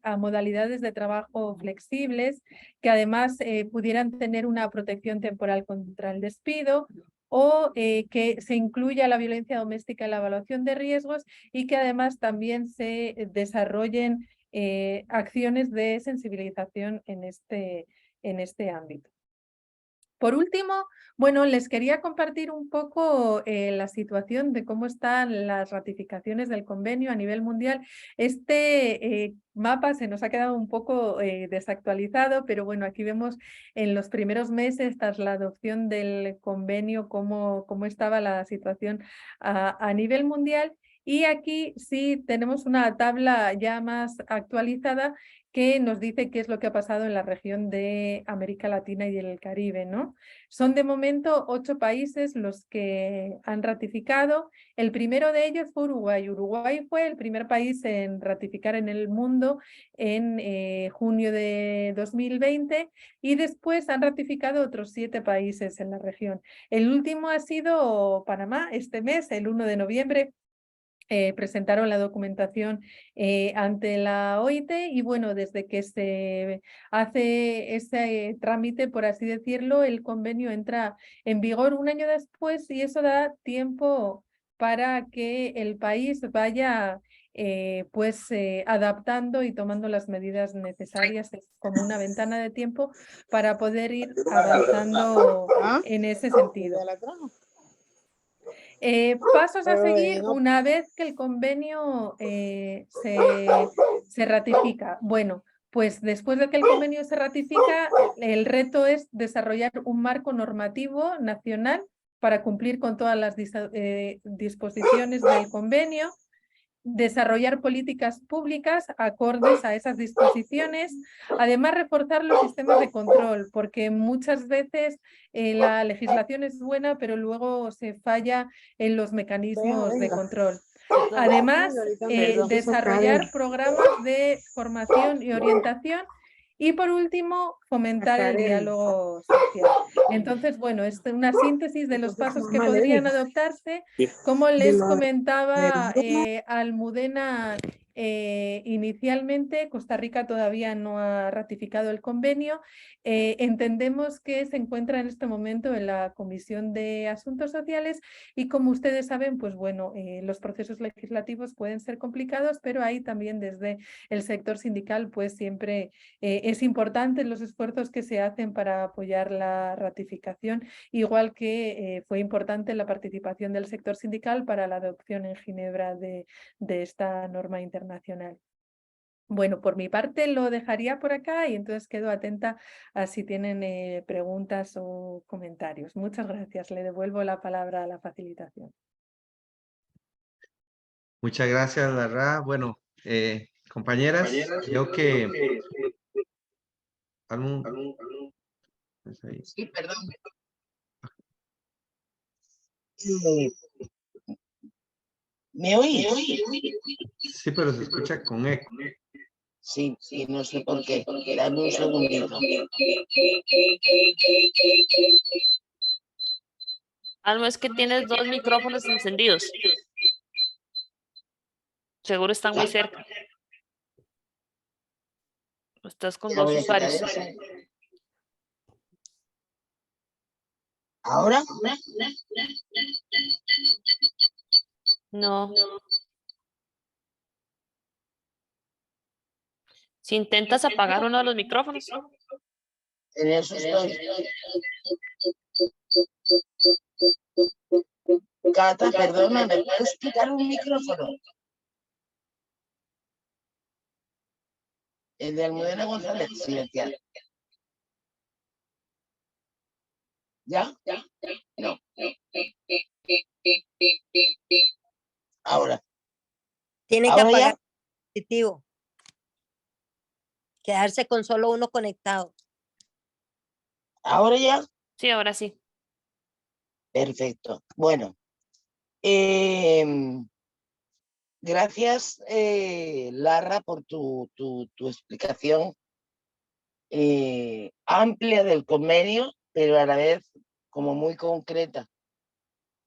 a modalidades de trabajo flexibles, que además pudieran tener una protección temporal contra el despido, o que se incluya la violencia doméstica en la evaluación de riesgos, y que además también se desarrollen acciones de sensibilización en este ámbito. Por último, bueno, les quería compartir un poco la situación de cómo están las ratificaciones del convenio a nivel mundial. Este mapa se nos ha quedado un poco desactualizado, pero bueno, aquí vemos en los primeros meses tras la adopción del convenio cómo estaba la situación a nivel mundial. Y aquí sí tenemos una tabla ya más actualizada que nos dice qué es lo que ha pasado en la región de América Latina y el Caribe, ¿no? Son de momento 8 países los que han ratificado. El primero de ellos fue Uruguay. Uruguay fue el primer país en ratificar en el mundo en junio de 2020, y después han ratificado otros 7 países en la región. El último ha sido Panamá este mes, el 1 de noviembre. Presentaron la documentación ante la OIT, y bueno, desde que se hace ese trámite, por así decirlo, el convenio entra en vigor un año después, y eso da tiempo para que el país vaya adaptando y tomando las medidas necesarias. Es como una ventana de tiempo para poder ir avanzando en ese sentido. Pasos a seguir una vez que el convenio se ratifica. Bueno, pues después de que el convenio se ratifica, el reto es desarrollar un marco normativo nacional para cumplir con todas las disposiciones del convenio, desarrollar políticas públicas acordes a esas disposiciones, además reforzar los sistemas de control, porque muchas veces la legislación es buena, pero luego se falla en los mecanismos de control. Además, desarrollar programas de formación y orientación, y por último, fomentar el diálogo social. Entonces, bueno, es una síntesis de los pasos que podrían adoptarse. Como les comentaba Almudena Inicialmente, Costa Rica todavía no ha ratificado el convenio. Entendemos que se encuentra en este momento en la Comisión de Asuntos Sociales y, como ustedes saben, pues bueno, los procesos legislativos pueden ser complicados, pero ahí también desde el sector sindical pues siempre es importante los esfuerzos que se hacen para apoyar la ratificación, igual que fue importante la participación del sector sindical para la adopción en Ginebra de esta norma internacional. Bueno, por mi parte lo dejaría por acá y entonces quedo atenta a si tienen preguntas o comentarios. Muchas gracias. Le devuelvo la palabra a la facilitación. Muchas gracias, Larra. Bueno, compañeras, creo que... Sí, perdón. Eh, ¿Me oís? Sí, pero se escucha con eco. Sí, sí, no sé por qué. Dame un segundito. Alma, es que tienes dos micrófonos encendidos. Seguro están muy cerca. Estás con Ya dos voy a quitar usuarios. eso. ¿Ahora? No. Si intentas apagar uno de los micrófonos. En eso estoy. Cata, perdona, ¿me puedes quitar un micrófono? El de Almudena González, silenciar. ¿Ya? No. Ahora. Tiene que ¿Ahora apagar ya? el dispositivo. Quedarse con solo uno conectado. ¿Ahora ya? Sí, ahora sí. Perfecto. Bueno. Gracias, Larra, por tu explicación amplia del convenio, pero a la vez como muy concreta.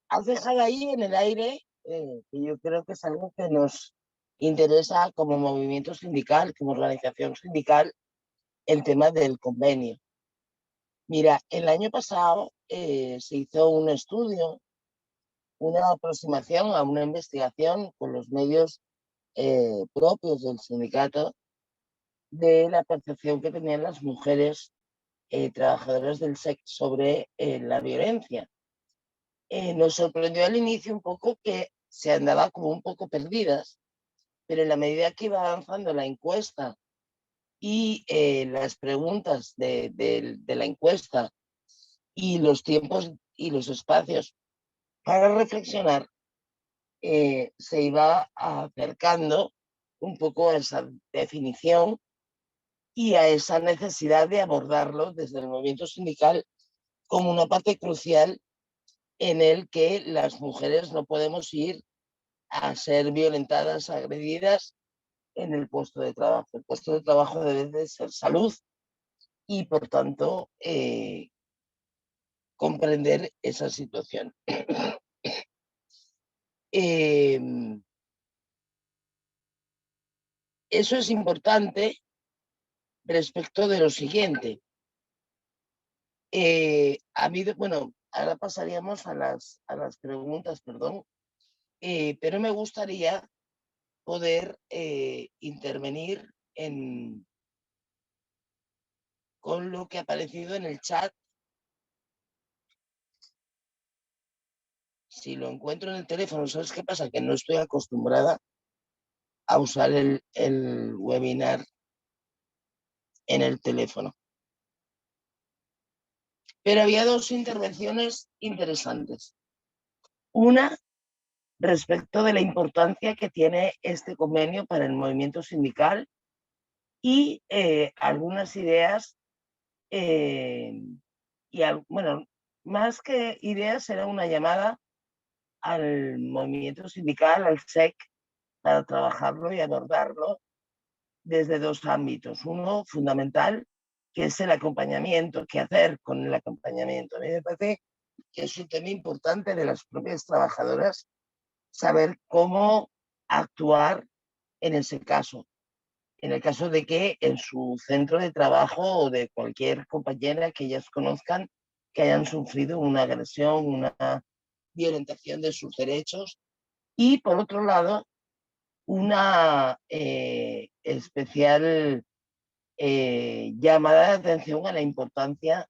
Has dejado ahí en el aire, que yo creo que es algo que nos interesa como movimiento sindical, como organización sindical, el tema del convenio. Mira, el año pasado se hizo un estudio, una aproximación a una investigación con los medios propios del sindicato de la percepción que tenían las mujeres trabajadoras del sexo sobre la violencia. Nos sorprendió al inicio un poco que se andaba como un poco perdidas, pero en la medida que iba avanzando la encuesta y las preguntas de la encuesta y los tiempos y los espacios para reflexionar, se iba acercando un poco a esa definición y a esa necesidad de abordarlo desde el movimiento sindical como una parte crucial en el que las mujeres no podemos ir a ser violentadas, agredidas en el puesto de trabajo. El puesto de trabajo debe de ser salud y, por tanto, comprender esa situación. Eso es importante respecto de lo siguiente. Bueno, ahora pasaríamos a las preguntas, perdón, pero me gustaría poder intervenir con lo que ha aparecido en el chat. Si lo encuentro en el teléfono, ¿sabes qué pasa? Que no estoy acostumbrada a usar el webinar en el teléfono. Pero había dos intervenciones interesantes. Una, respecto de la importancia que tiene este convenio para el movimiento sindical y algunas ideas, bueno, más que ideas, era una llamada al movimiento sindical, al SEC, para trabajarlo y abordarlo desde dos ámbitos. Uno fundamental, que es el acompañamiento, qué hacer con el acompañamiento. A mí me parece que es un tema importante de las propias trabajadoras, saber cómo actuar en ese caso. En el caso de que en su centro de trabajo o de cualquier compañera que ellas conozcan que hayan sufrido una agresión, una violentación de sus derechos. Y por otro lado, una especial llamada de atención a la importancia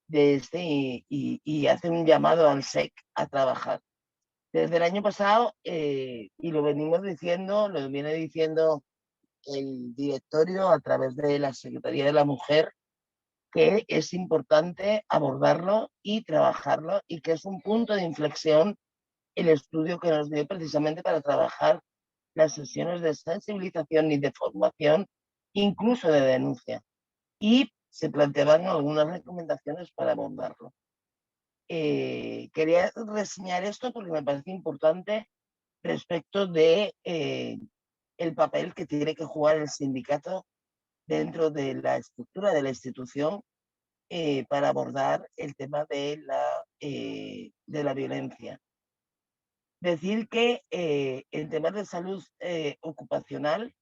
de este y hace un llamado al SEC a trabajar. Desde el año pasado, y lo venimos diciendo, lo viene diciendo el directorio a través de la Secretaría de la Mujer, que es importante abordarlo y trabajarlo y que es un punto de inflexión el estudio que nos dio precisamente para trabajar las sesiones de sensibilización y de formación, incluso de denuncia. Y se planteaban algunas recomendaciones para abordarlo. Quería reseñar esto porque me parece importante respecto de el papel que tiene que jugar el sindicato dentro de la estructura de la institución para abordar el tema de la violencia. Decir que en temas de salud ocupacional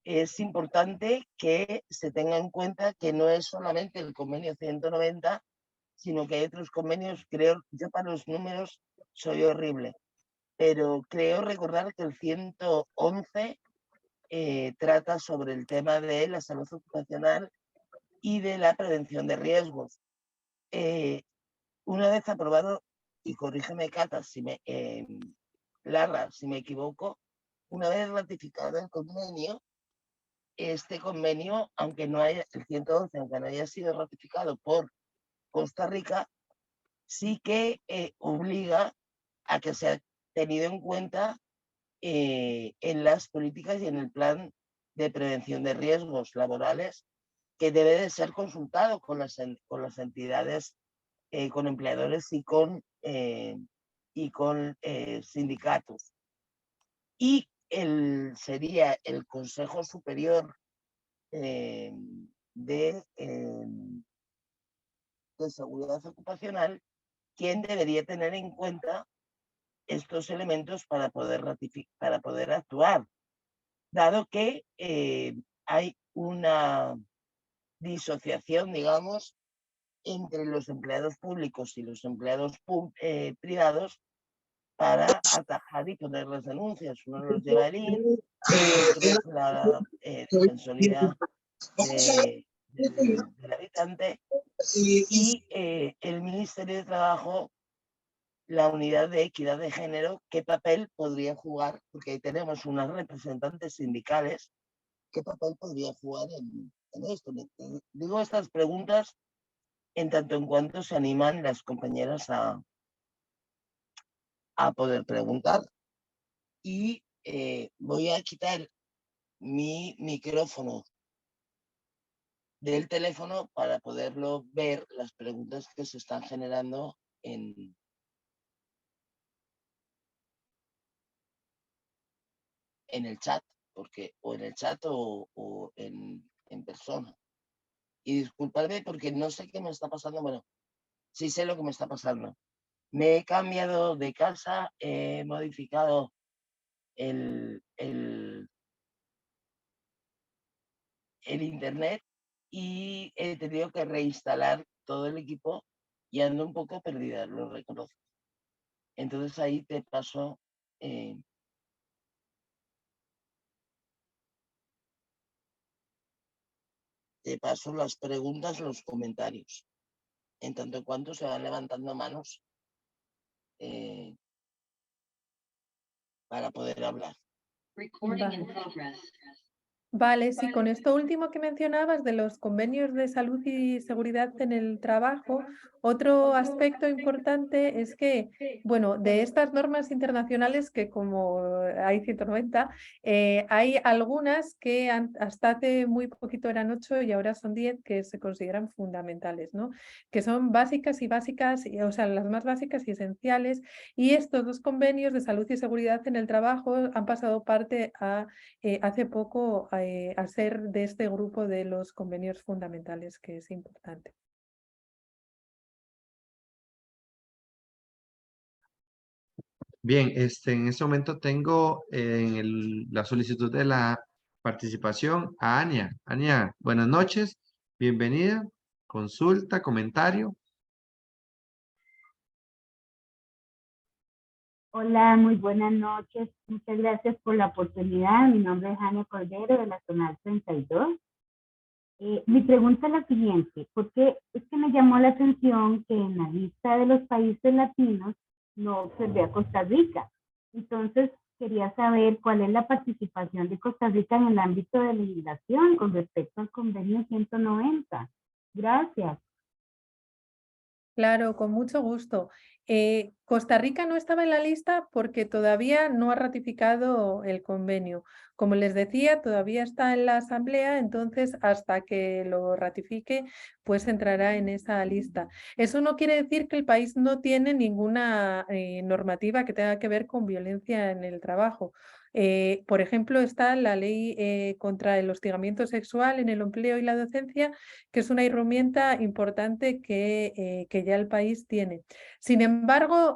es importante que se tenga en cuenta que no es solamente el convenio 190, sino que hay otros convenios. Creo, yo para los números soy horrible, pero creo recordar que el 111 trata sobre el tema de la salud ocupacional y de la prevención de riesgos. Una vez aprobado, y corrígeme Cata, Lara, si me equivoco, una vez ratificado el convenio, este convenio, aunque no haya, el 111, aunque no haya sido ratificado por Costa Rica, sí que obliga a que sea tenido en cuenta en las políticas y en el plan de prevención de riesgos laborales, que debe de ser consultado con las entidades, con empleadores y con sindicatos. Y sería el Consejo Superior de Seguridad Ocupacional quien debería tener en cuenta estos elementos para poder actuar, dado que hay una disociación, digamos, entre los empleados públicos y los empleados privados para atajar y poner las denuncias. Uno los lleva el INS, otro es la Defensoría del Habitante y el Ministerio de Trabajo, la Unidad de Equidad de Género, ¿qué papel podría jugar? Porque ahí tenemos unas representantes sindicales, ¿qué papel podría jugar en esto? Digo estas preguntas en tanto en cuanto se animan las compañeras a poder preguntar. Y voy a quitar mi micrófono del teléfono para poderlo ver las preguntas que se están generando en el chat, porque o en el chat o en persona. Y disculpadme porque no sé qué me está pasando. Bueno, sí sé lo que me está pasando. Me he cambiado de casa, he modificado el internet y he tenido que reinstalar todo el equipo y ando un poco perdida, lo reconozco. Entonces ahí te paso las preguntas, los comentarios, en tanto en cuanto se van levantando manos para poder hablar. Vale, sí, con esto último que mencionabas de los convenios de salud y seguridad en el trabajo, otro aspecto importante es que, bueno, de estas normas internacionales que como hay 190, hay algunas que hasta hace muy poquito eran 8 y ahora son 10 que se consideran fundamentales, ¿no? Que son básicas, o sea, las más básicas y esenciales, y estos dos convenios de salud y seguridad en el trabajo han pasado parte hace poco a ser de este grupo de los convenios fundamentales, que es importante. Bien, en este momento tengo la solicitud de la participación a Ania. Ania, buenas noches, bienvenida. Consulta, comentario. Hola, muy buenas noches. Muchas gracias por la oportunidad. Mi nombre es Ania Cordero de la Zonal 32. Mi pregunta es la siguiente, porque es que me llamó la atención que en la lista de los países latinos no observé a Costa Rica. Entonces, quería saber cuál es la participación de Costa Rica en el ámbito de legislación con respecto al convenio 190. Gracias. Claro, con mucho gusto. Costa Rica no estaba en la lista porque todavía no ha ratificado el convenio. Como les decía, todavía está en la Asamblea, entonces hasta que lo ratifique, pues entrará en esa lista. Eso no quiere decir que el país no tiene ninguna normativa que tenga que ver con violencia en el trabajo. Por ejemplo, está la ley contra el hostigamiento sexual en el empleo y la docencia, que es una herramienta importante que ya el país tiene. Sin embargo,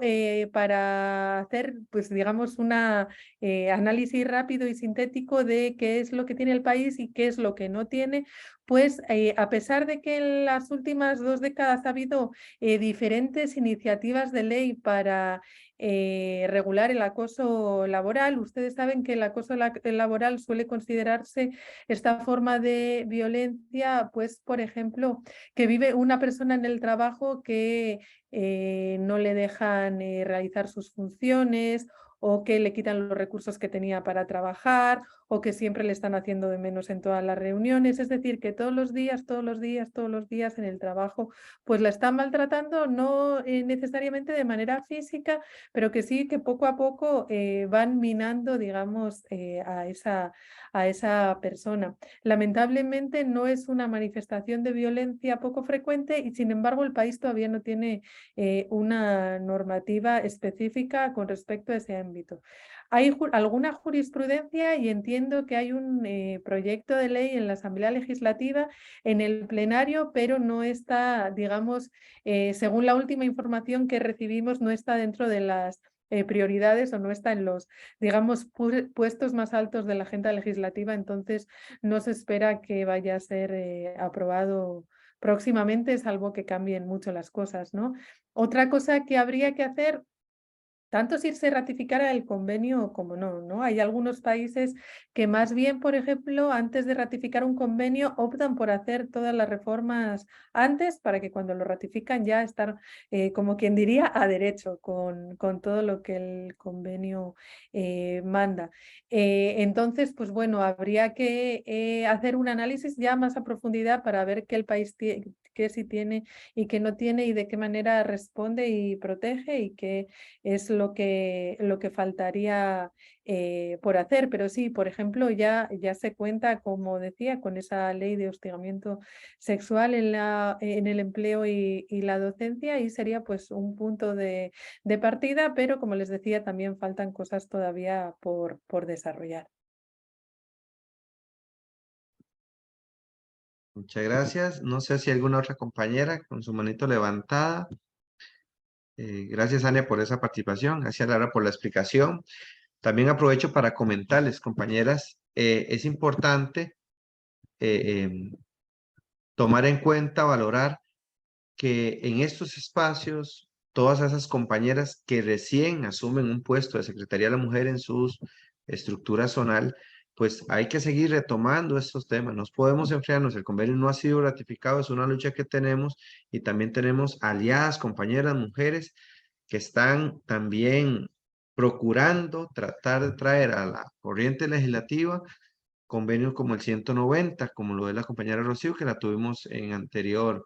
para hacer, pues digamos, un análisis rápido y sintético de qué es lo que tiene el país y qué es lo que no tiene, pues a pesar de que en las últimas 2 décadas ha habido diferentes iniciativas de ley para regular el acoso laboral, ustedes saben que el acoso laboral suele considerarse esta forma de violencia, pues, por ejemplo, que vive una persona en el trabajo que no le dejan realizar sus funciones o que le quitan los recursos que tenía para trabajar o que siempre le están haciendo de menos en todas las reuniones. Es decir, que todos los días en el trabajo, pues la están maltratando, no necesariamente de manera física, pero que sí que poco a poco van minando, digamos, a esa persona. Lamentablemente no es una manifestación de violencia poco frecuente y sin embargo el país todavía no tiene una normativa específica con respecto a ese ámbito. Hay alguna jurisprudencia y entiendo que hay un proyecto de ley en la Asamblea Legislativa, en el plenario, pero no está, digamos, según la última información que recibimos, no está dentro de las prioridades o no está en los, digamos, puestos más altos de la agenda legislativa, entonces no se espera que vaya a ser aprobado próximamente, salvo que cambien mucho las cosas, ¿no? Otra cosa que habría que hacer, tanto si se ratificara el convenio como no, ¿no? Hay algunos países que más bien, por ejemplo, antes de ratificar un convenio, optan por hacer todas las reformas antes para que cuando lo ratifican ya estar, como quien diría, a derecho con todo lo que el convenio manda. Entonces, pues bueno, habría que hacer un análisis ya más a profundidad para ver qué el país qué sí tiene y qué no tiene y de qué manera responde y protege y qué es lo que faltaría por hacer. Pero sí, por ejemplo, ya se cuenta, como decía, con esa ley de hostigamiento sexual en el empleo y la docencia y sería pues un punto de partida, pero como les decía, también faltan cosas todavía por desarrollar. Muchas gracias. No sé si alguna otra compañera con su manito levantada. Gracias, Ania, por esa participación. Gracias, Lara, por la explicación. También aprovecho para comentarles, compañeras, es importante tomar en cuenta, valorar que en estos espacios, todas esas compañeras que recién asumen un puesto de Secretaría de la Mujer en sus estructuras zonal, pues hay que seguir retomando estos temas. Nos podemos enfriarnos, el convenio no ha sido ratificado, es una lucha que tenemos y también tenemos aliadas, compañeras, mujeres que están también procurando tratar de traer a la corriente legislativa convenios como el 190, como lo de la compañera Rocío, que la tuvimos en anterior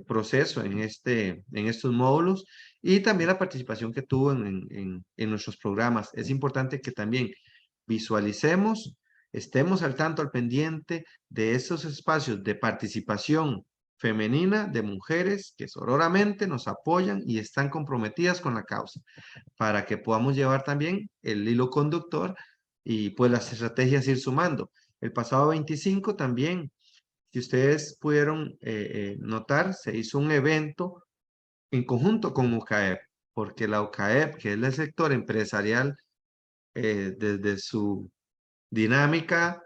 proceso en estos módulos y también la participación que tuvo en nuestros programas. Es importante que también visualicemos, estemos al tanto, al pendiente de esos espacios de participación femenina de mujeres que sororamente nos apoyan y están comprometidas con la causa para que podamos llevar también el hilo conductor y pues las estrategias ir sumando. El pasado 25 también, si ustedes pudieron notar, se hizo un evento en conjunto con UCAEP, porque la OCAEP, que es el sector empresarial, desde su dinámica,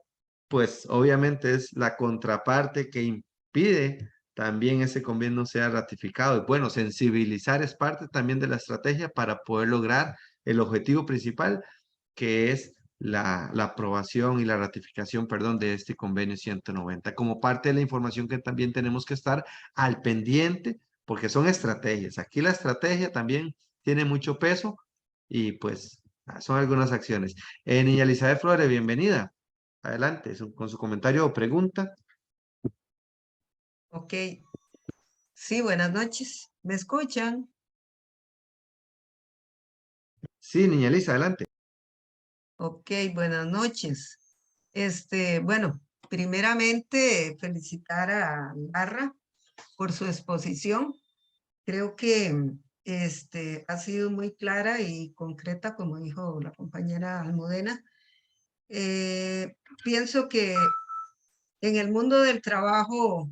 pues obviamente es la contraparte que impide también ese convenio sea ratificado. Y bueno, sensibilizar es parte también de la estrategia para poder lograr el objetivo principal, que es la aprobación y la ratificación, perdón, de este convenio 190. Como parte de la información que también tenemos que estar al pendiente, porque son estrategias. Aquí la estrategia también tiene mucho peso y pues son algunas acciones. Niña Elizabeth Flores, bienvenida. Adelante, con su comentario o pregunta. Ok, sí, buenas noches. ¿Me escuchan? Sí, niña Elisa, adelante. Ok, buenas noches. Bueno, primeramente felicitar a Larra por su exposición. Creo que ha sido muy clara y concreta, como dijo la compañera Almudena. Pienso que en el mundo del trabajo,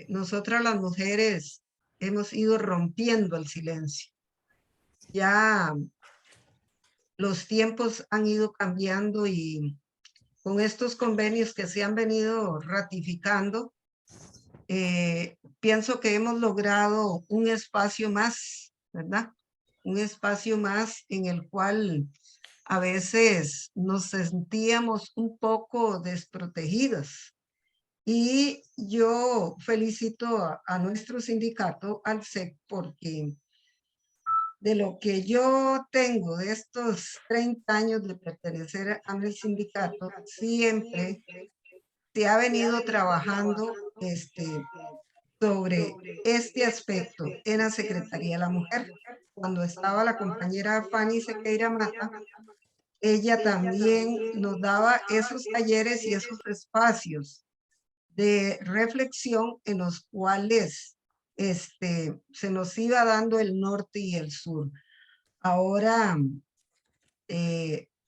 nosotras las mujeres hemos ido rompiendo el silencio. Ya los tiempos han ido cambiando y con estos convenios que se han venido ratificando, pienso que hemos logrado un espacio más, ¿verdad? Un espacio más en el cual a veces nos sentíamos un poco desprotegidas. Y yo felicito a nuestro sindicato, al SEC, porque de lo que yo tengo de estos 30 años de pertenecer a mi sindicato, siempre se ha venido trabajando sobre este aspecto en la Secretaría de la Mujer. Cuando estaba la compañera Fanny Sequeira Mata, ella también nos daba esos talleres y esos espacios de reflexión en los cuales se nos iba dando el norte y el sur. Ahora,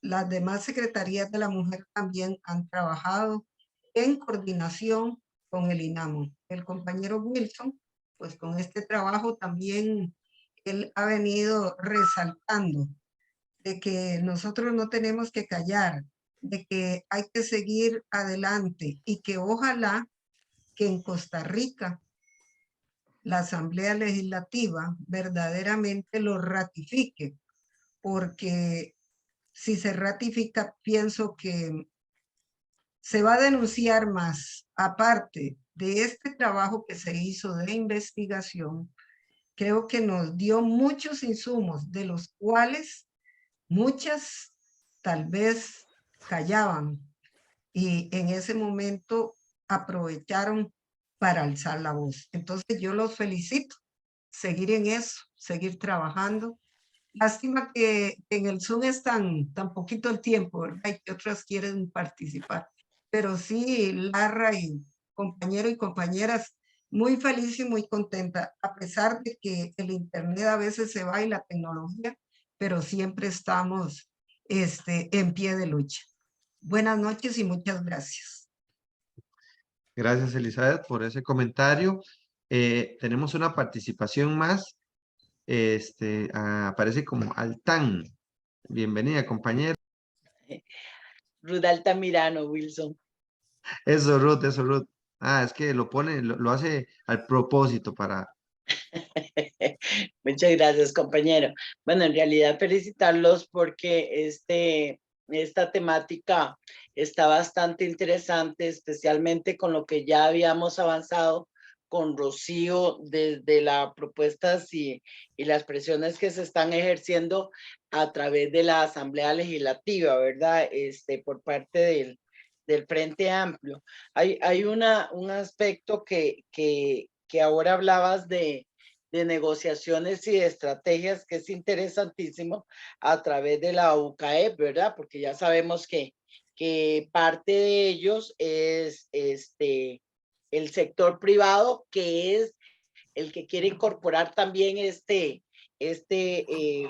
las demás secretarías de la mujer también han trabajado en coordinación con el INAMO. El compañero Wilson, pues con este trabajo también él ha venido resaltando de que nosotros no tenemos que callar, de que hay que seguir adelante y que ojalá que en Costa Rica la Asamblea Legislativa verdaderamente lo ratifique, porque si se ratifica, pienso que se va a denunciar más, aparte de este trabajo que se hizo de investigación, creo que nos dio muchos insumos, de los cuales muchas tal vez callaban y en ese momento aprovecharon para alzar la voz. Entonces yo los felicito, seguir en eso, seguir trabajando. Lástima que en el Zoom es tan poquito el tiempo, ¿verdad? Y que otras quieren participar. Pero sí, Larra y compañeros y compañeras, muy feliz y muy contenta, a pesar de que el internet a veces se va y la tecnología, pero siempre estamos en pie de lucha. Buenas noches y muchas gracias. Gracias, Elizabeth, por ese comentario. Tenemos una participación más. Aparece como Altán. Bienvenida, compañera. Ruth Altamirano, Wilson. Eso, Ruth, eso, Ruth. Ah, es que lo pone, lo hace al propósito para... Muchas gracias, compañero. Bueno, en realidad felicitarlos porque esta temática está bastante interesante, especialmente con lo que ya habíamos avanzado con Rocío desde las propuestas y las presiones que se están ejerciendo a través de la Asamblea Legislativa, ¿verdad? Por parte del Frente Amplio. Hay un aspecto que ahora hablabas de negociaciones y de estrategias que es interesantísimo a través de la UCAEP, ¿verdad? Porque ya sabemos que parte de ellos es el sector privado, que es el que quiere incorporar también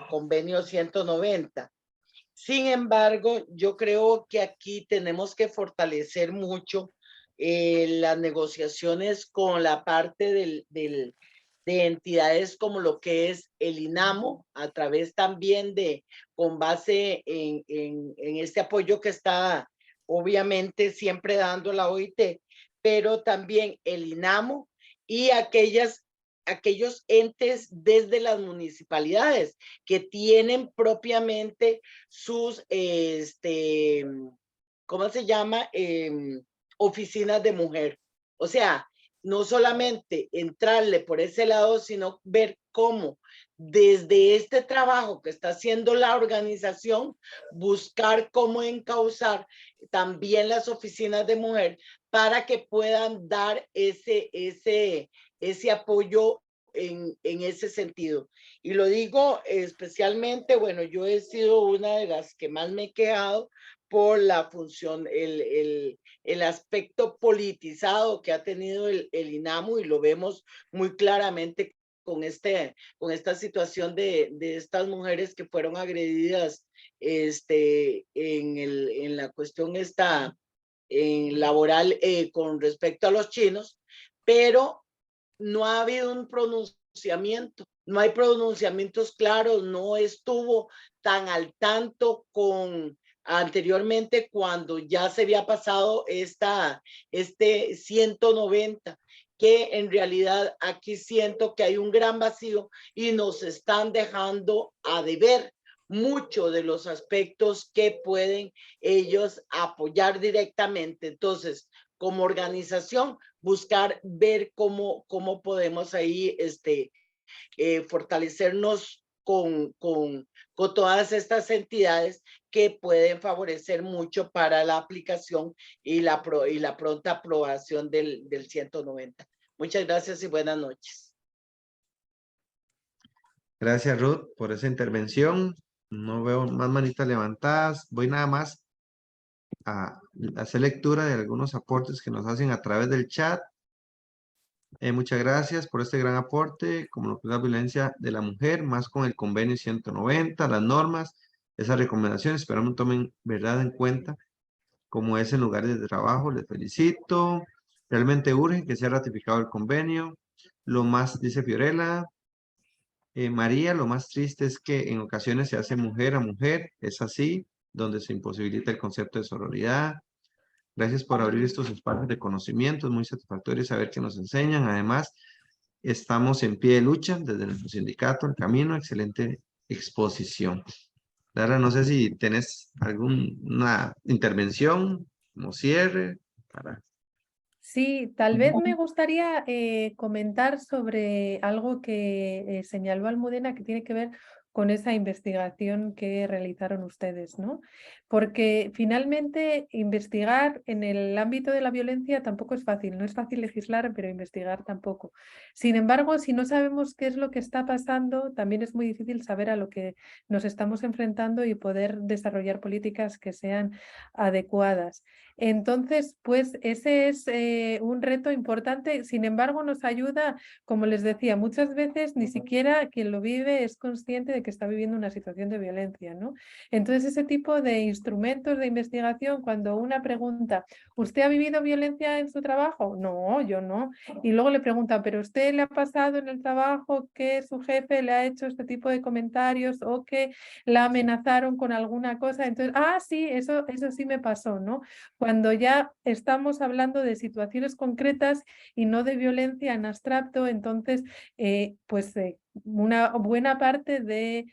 convenio 190. Sin embargo, yo creo que aquí tenemos que fortalecer mucho las negociaciones con la parte del de entidades como lo que es el INAMO, a través también de, con base en este apoyo que está obviamente siempre dando la OIT, pero también el INAMO y aquellos entes desde las municipalidades que tienen propiamente sus, ¿cómo se llama? Oficinas de mujer. O sea, no solamente entrarle por ese lado, sino ver cómo desde este trabajo que está haciendo la organización, buscar cómo encauzar también las oficinas de mujer para que puedan dar ese apoyo en ese sentido. Y lo digo especialmente, bueno, yo he sido una de las que más me he quejado por la función, el aspecto politizado que ha tenido el INAMO, y lo vemos muy claramente con esta situación de estas mujeres que fueron agredidas en la cuestión laboral con respecto a los chinos, pero no ha habido un pronunciamiento, no hay pronunciamientos claros, no estuvo tan al tanto con anteriormente cuando ya se había pasado este 190, que en realidad aquí siento que hay un gran vacío y nos están dejando a deber mucho de los aspectos que pueden ellos apoyar directamente. Entonces, como organización, buscar ver cómo podemos ahí fortalecernos con todas estas entidades que pueden favorecer mucho para la aplicación y la pronta aprobación del 190. Muchas gracias y buenas noches. Gracias, Ruth, por esa intervención. No veo más manitas levantadas. Voy nada más a hacer lectura de algunos aportes que nos hacen a través del chat. Muchas gracias por este gran aporte, como lo que es la violencia de la mujer, más con el convenio 190, las normas, esas recomendaciones, esperamos tomen verdad en cuenta, como es en lugares de trabajo. Les felicito. Realmente urge que sea ratificado el convenio. Lo más, dice Fiorella, María, lo más triste es que en ocasiones se hace mujer a mujer, es así, donde se imposibilita el concepto de sororidad. Gracias por abrir estos espacios de conocimiento, es muy satisfactorio saber que nos enseñan. Además, estamos en pie de lucha desde nuestro sindicato, El Camino, excelente exposición. Lara, no sé si tenés alguna intervención como cierre para... Sí, tal vez me gustaría comentar sobre algo que señaló Almudena, que tiene que ver con esa investigación que realizaron ustedes, ¿no? Porque finalmente investigar en el ámbito de la violencia tampoco es fácil, no es fácil legislar, pero investigar tampoco. Sin embargo, si no sabemos qué es lo que está pasando, también es muy difícil saber a lo que nos estamos enfrentando y poder desarrollar políticas que sean adecuadas. Entonces, pues ese es un reto importante. Sin embargo, nos ayuda, como les decía, muchas veces ni siquiera quien lo vive es consciente de que está viviendo una situación de violencia, ¿no? Entonces, ese tipo de instrumentos de investigación, cuando una pregunta, ¿usted ha vivido violencia en su trabajo? No, yo no. Y luego le preguntan, ¿pero usted le ha pasado en el trabajo que su jefe le ha hecho este tipo de comentarios o que la amenazaron con alguna cosa? Entonces, sí, eso sí me pasó, ¿no? Cuando ya estamos hablando de situaciones concretas y no de violencia en abstracto, entonces, una buena parte de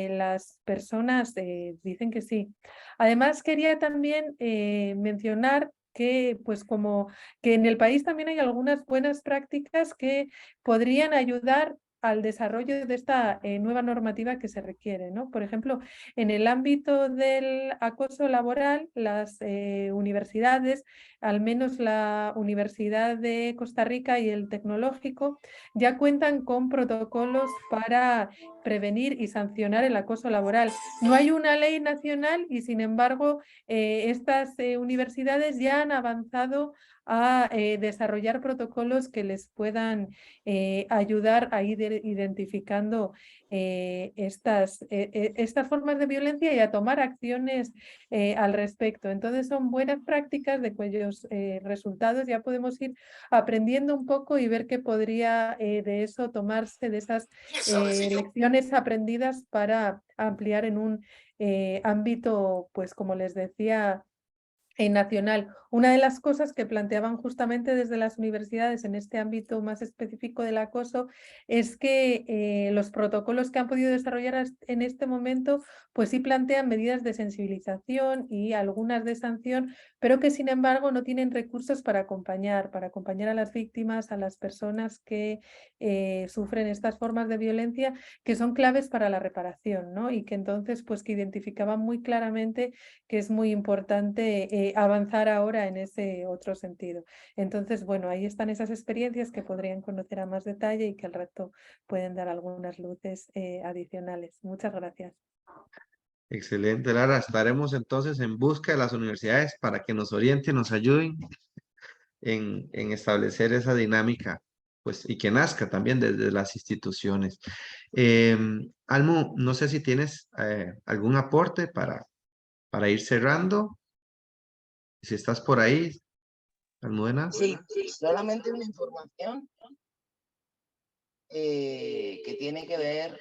las personas dicen que sí. Además, quería también mencionar que, pues como que en el país también hay algunas buenas prácticas que podrían ayudar al desarrollo de esta nueva normativa que se requiere, ¿no? Por ejemplo, en el ámbito del acoso laboral, las universidades, al menos la Universidad de Costa Rica y el Tecnológico, ya cuentan con protocolos para prevenir y sancionar el acoso laboral. No hay una ley nacional y, sin embargo, estas universidades ya han avanzado a desarrollar protocolos que les puedan ayudar a ir identificando estas formas de violencia y a tomar acciones al respecto. Entonces son buenas prácticas de cuyos resultados ya podemos ir aprendiendo un poco y ver qué podría de eso tomarse, de esas lecciones aprendidas para ampliar en un ámbito, pues como les decía, nacional. Una de las cosas que planteaban justamente desde las universidades en este ámbito más específico del acoso es que los protocolos que han podido desarrollar en este momento pues sí plantean medidas de sensibilización y algunas de sanción, pero que sin embargo no tienen recursos para acompañar a las víctimas, a las personas que sufren estas formas de violencia, que son claves para la reparación, ¿no? Y que entonces pues que identificaban muy claramente que es muy importante avanzar ahora en ese otro sentido. Entonces, bueno, ahí están esas experiencias que podrían conocer a más detalle y que al rato pueden dar algunas luces adicionales. Muchas gracias. Excelente, Lara. Estaremos entonces en busca de las universidades para que nos orienten, nos ayuden en establecer esa dinámica, pues, y que nazca también desde las instituciones. Almu, no sé si tienes algún aporte para ir cerrando. Si estás por ahí, Almudena. Sí, solamente una información que tiene que ver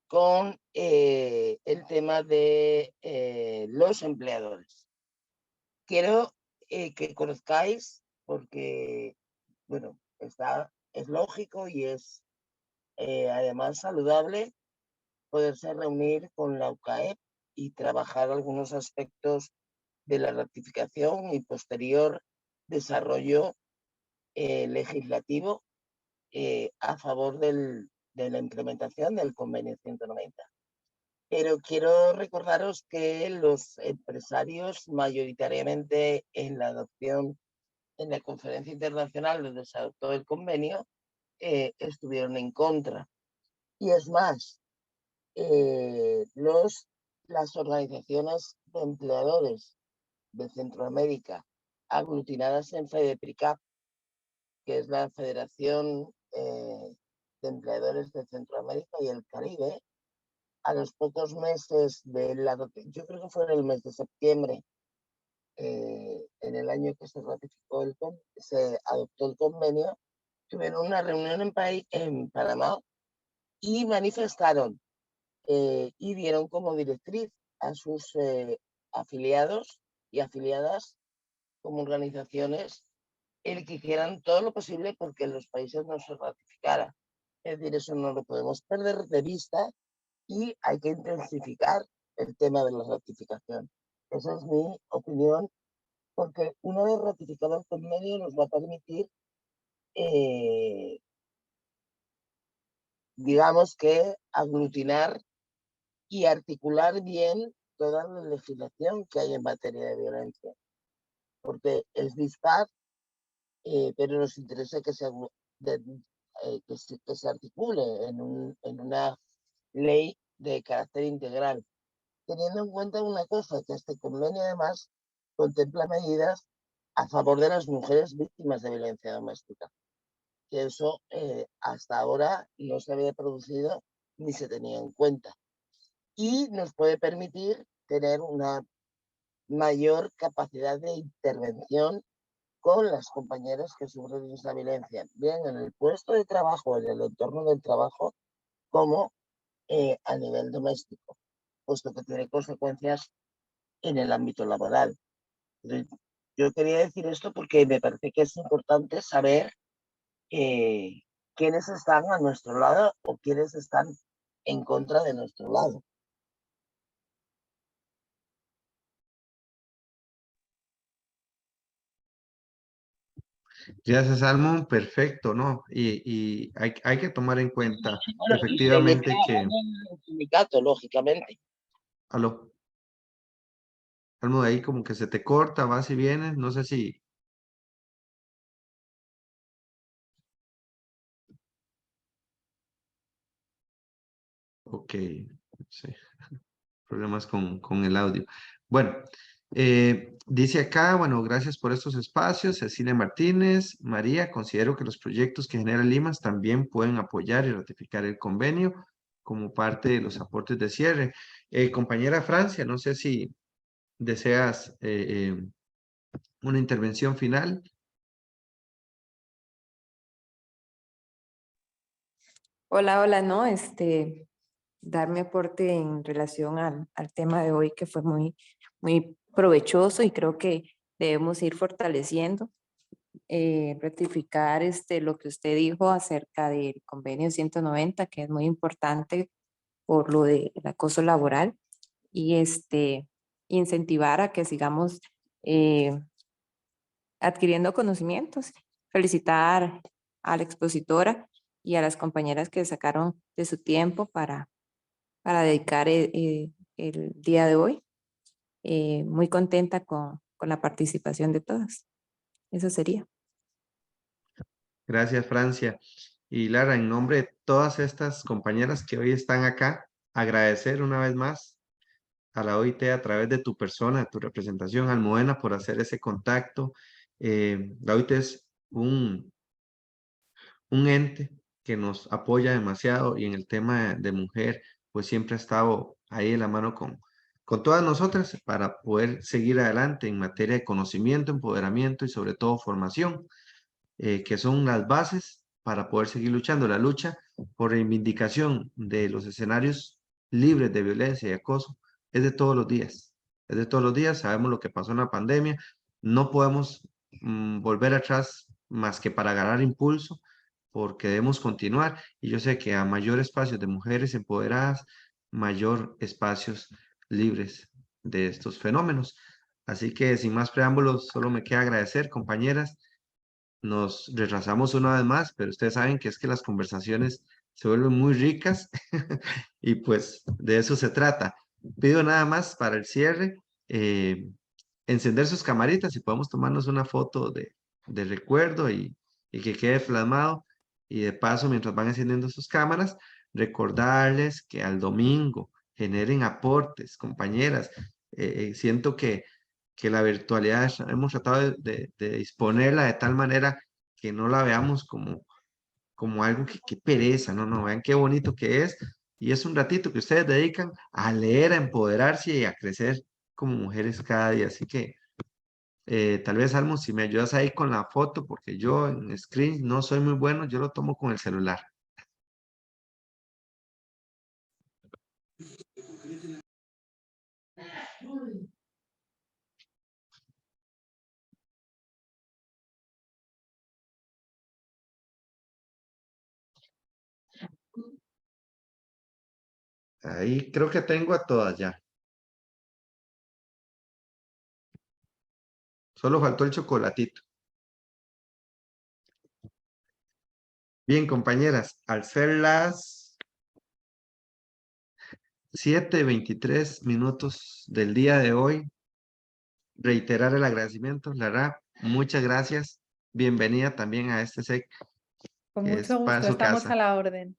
con el tema de los empleadores. Quiero que conozcáis, porque, bueno, es lógico y es además saludable poderse reunir con la UCAEP y trabajar algunos aspectos de la ratificación y posterior desarrollo legislativo a favor de la implementación del convenio 190. Pero quiero recordaros que los empresarios, mayoritariamente en la adopción, en la conferencia internacional donde se adoptó el convenio, estuvieron en contra. Y es más, las organizaciones de empleadores de Centroamérica, aglutinadas en FEDEPRICAP, que es la Federación de Empleadores de Centroamérica y el Caribe, a los pocos meses de la, yo creo que fue en el mes de septiembre, en el año que se ratificó se adoptó el convenio, tuvieron una reunión en Panamá y manifestaron y dieron como directriz a sus afiliados y afiliadas como organizaciones el que hicieran todo lo posible porque en los países no se ratificara. Es decir, eso no lo podemos perder de vista y hay que intensificar el tema de la ratificación. Esa es mi opinión, porque una vez ratificado el convenio nos va a permitir, digamos que, aglutinar y articular bien toda la legislación que hay en materia de violencia. Porque es dispar, pero nos interesa que se articule en una ley de carácter integral, teniendo en cuenta una cosa, que este convenio además contempla medidas a favor de las mujeres víctimas de violencia doméstica, que eso hasta ahora no se había producido ni se tenía en cuenta. Y nos puede permitir tener una mayor capacidad de intervención con las compañeras que sufren esa violencia, bien en el puesto de trabajo, en el entorno del trabajo, como a nivel doméstico, puesto que tiene consecuencias en el ámbito laboral. Yo quería decir esto porque me parece que es importante saber quiénes están a nuestro lado o quiénes están en contra de nuestro lado. Gracias, Almon. Perfecto, ¿no? Y hay que tomar en cuenta Bueno, y efectivamente que... en el sindicato, lógicamente. Aló, Almo, ahí como que se te corta, vas y vienes, no sé si... Ok, sí, problemas con el audio. Bueno, Dice acá, bueno, gracias por estos espacios. Cecilia Martínez, María, considero que los proyectos que genera Limas también pueden apoyar y ratificar el convenio como parte de los aportes de cierre. Compañera Francia, no sé si deseas una intervención final. Hola, hola, no, dar mi aporte en relación al tema de hoy que fue muy provechoso y creo que debemos ir fortaleciendo, ratificar lo que usted dijo acerca del convenio 190, que es muy importante por lo del acoso laboral y incentivar a que sigamos adquiriendo conocimientos. Felicitar a la expositora y a las compañeras que sacaron de su tiempo para dedicar el día de hoy. Muy contenta con la participación de todas. Eso sería. Gracias, Francia. Y Lara, en nombre de todas estas compañeras que hoy están acá, agradecer una vez más a la OIT a través de tu persona, de tu representación, Almudena, por hacer ese contacto. La OIT es un ente que nos apoya demasiado y en el tema de mujer, pues siempre ha estado ahí de la mano con todas nosotras para poder seguir adelante en materia de conocimiento, empoderamiento y sobre todo formación, que son las bases para poder seguir luchando. La lucha por reivindicación de los escenarios libres de violencia y acoso es de todos los días. Es de todos los días, sabemos lo que pasó en la pandemia, no podemos volver atrás más que para ganar impulso, porque debemos continuar. Y yo sé que a mayor espacios de mujeres empoderadas, mayor espacios libres de estos fenómenos. Así que sin más preámbulos, solo me queda agradecer, compañeras. Nos retrasamos una vez más, pero ustedes saben que es que las conversaciones se vuelven muy ricas y pues de eso se trata. Pido nada más para el cierre, encender sus camaritas y podemos tomarnos una foto de recuerdo y que quede plasmado. Y de paso, mientras van encendiendo sus cámaras, recordarles que al domingo generen aportes, compañeras. Siento que la virtualidad hemos tratado de disponerla de tal manera que no la veamos como algo que pereza, no, vean qué bonito que es, y es un ratito que ustedes dedican a leer, a empoderarse y a crecer como mujeres cada día, así que tal vez, Almo, si me ayudas ahí con la foto, porque yo en screen no soy muy bueno, yo lo tomo con el celular. Ahí creo que tengo a todas ya. Solo faltó el chocolatito. Bien, compañeras, al ser las 7:23 del día de hoy, reiterar el agradecimiento, Lara, muchas gracias. Bienvenida también a este SEC, Con que es mucho para gusto, su estamos casa. a la orden.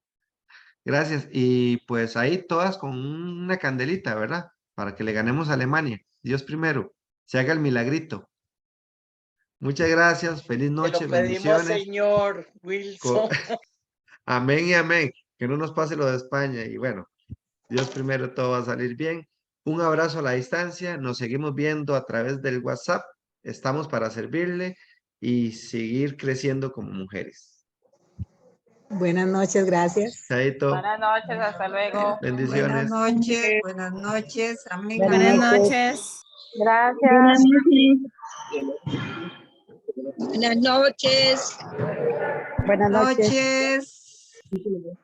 Gracias. Y pues ahí todas con una candelita, ¿verdad? Para que le ganemos a Alemania. Dios primero, se haga el milagrito. Muchas gracias, feliz Te lo noche, pedimos, bendiciones. señor Wilson. Amén y amén. Que no nos pase lo de España. Y bueno, Dios primero, todo va a salir bien. Un abrazo a la distancia. Nos seguimos viendo a través del WhatsApp. Estamos para servirle y seguir creciendo como mujeres. Buenas noches, gracias. Chaito. Buenas noches, hasta luego. Bendiciones. Buenas noches, amén, Buenas amén. noches. Gracias. Buenas noches. Buenas noches. Noches.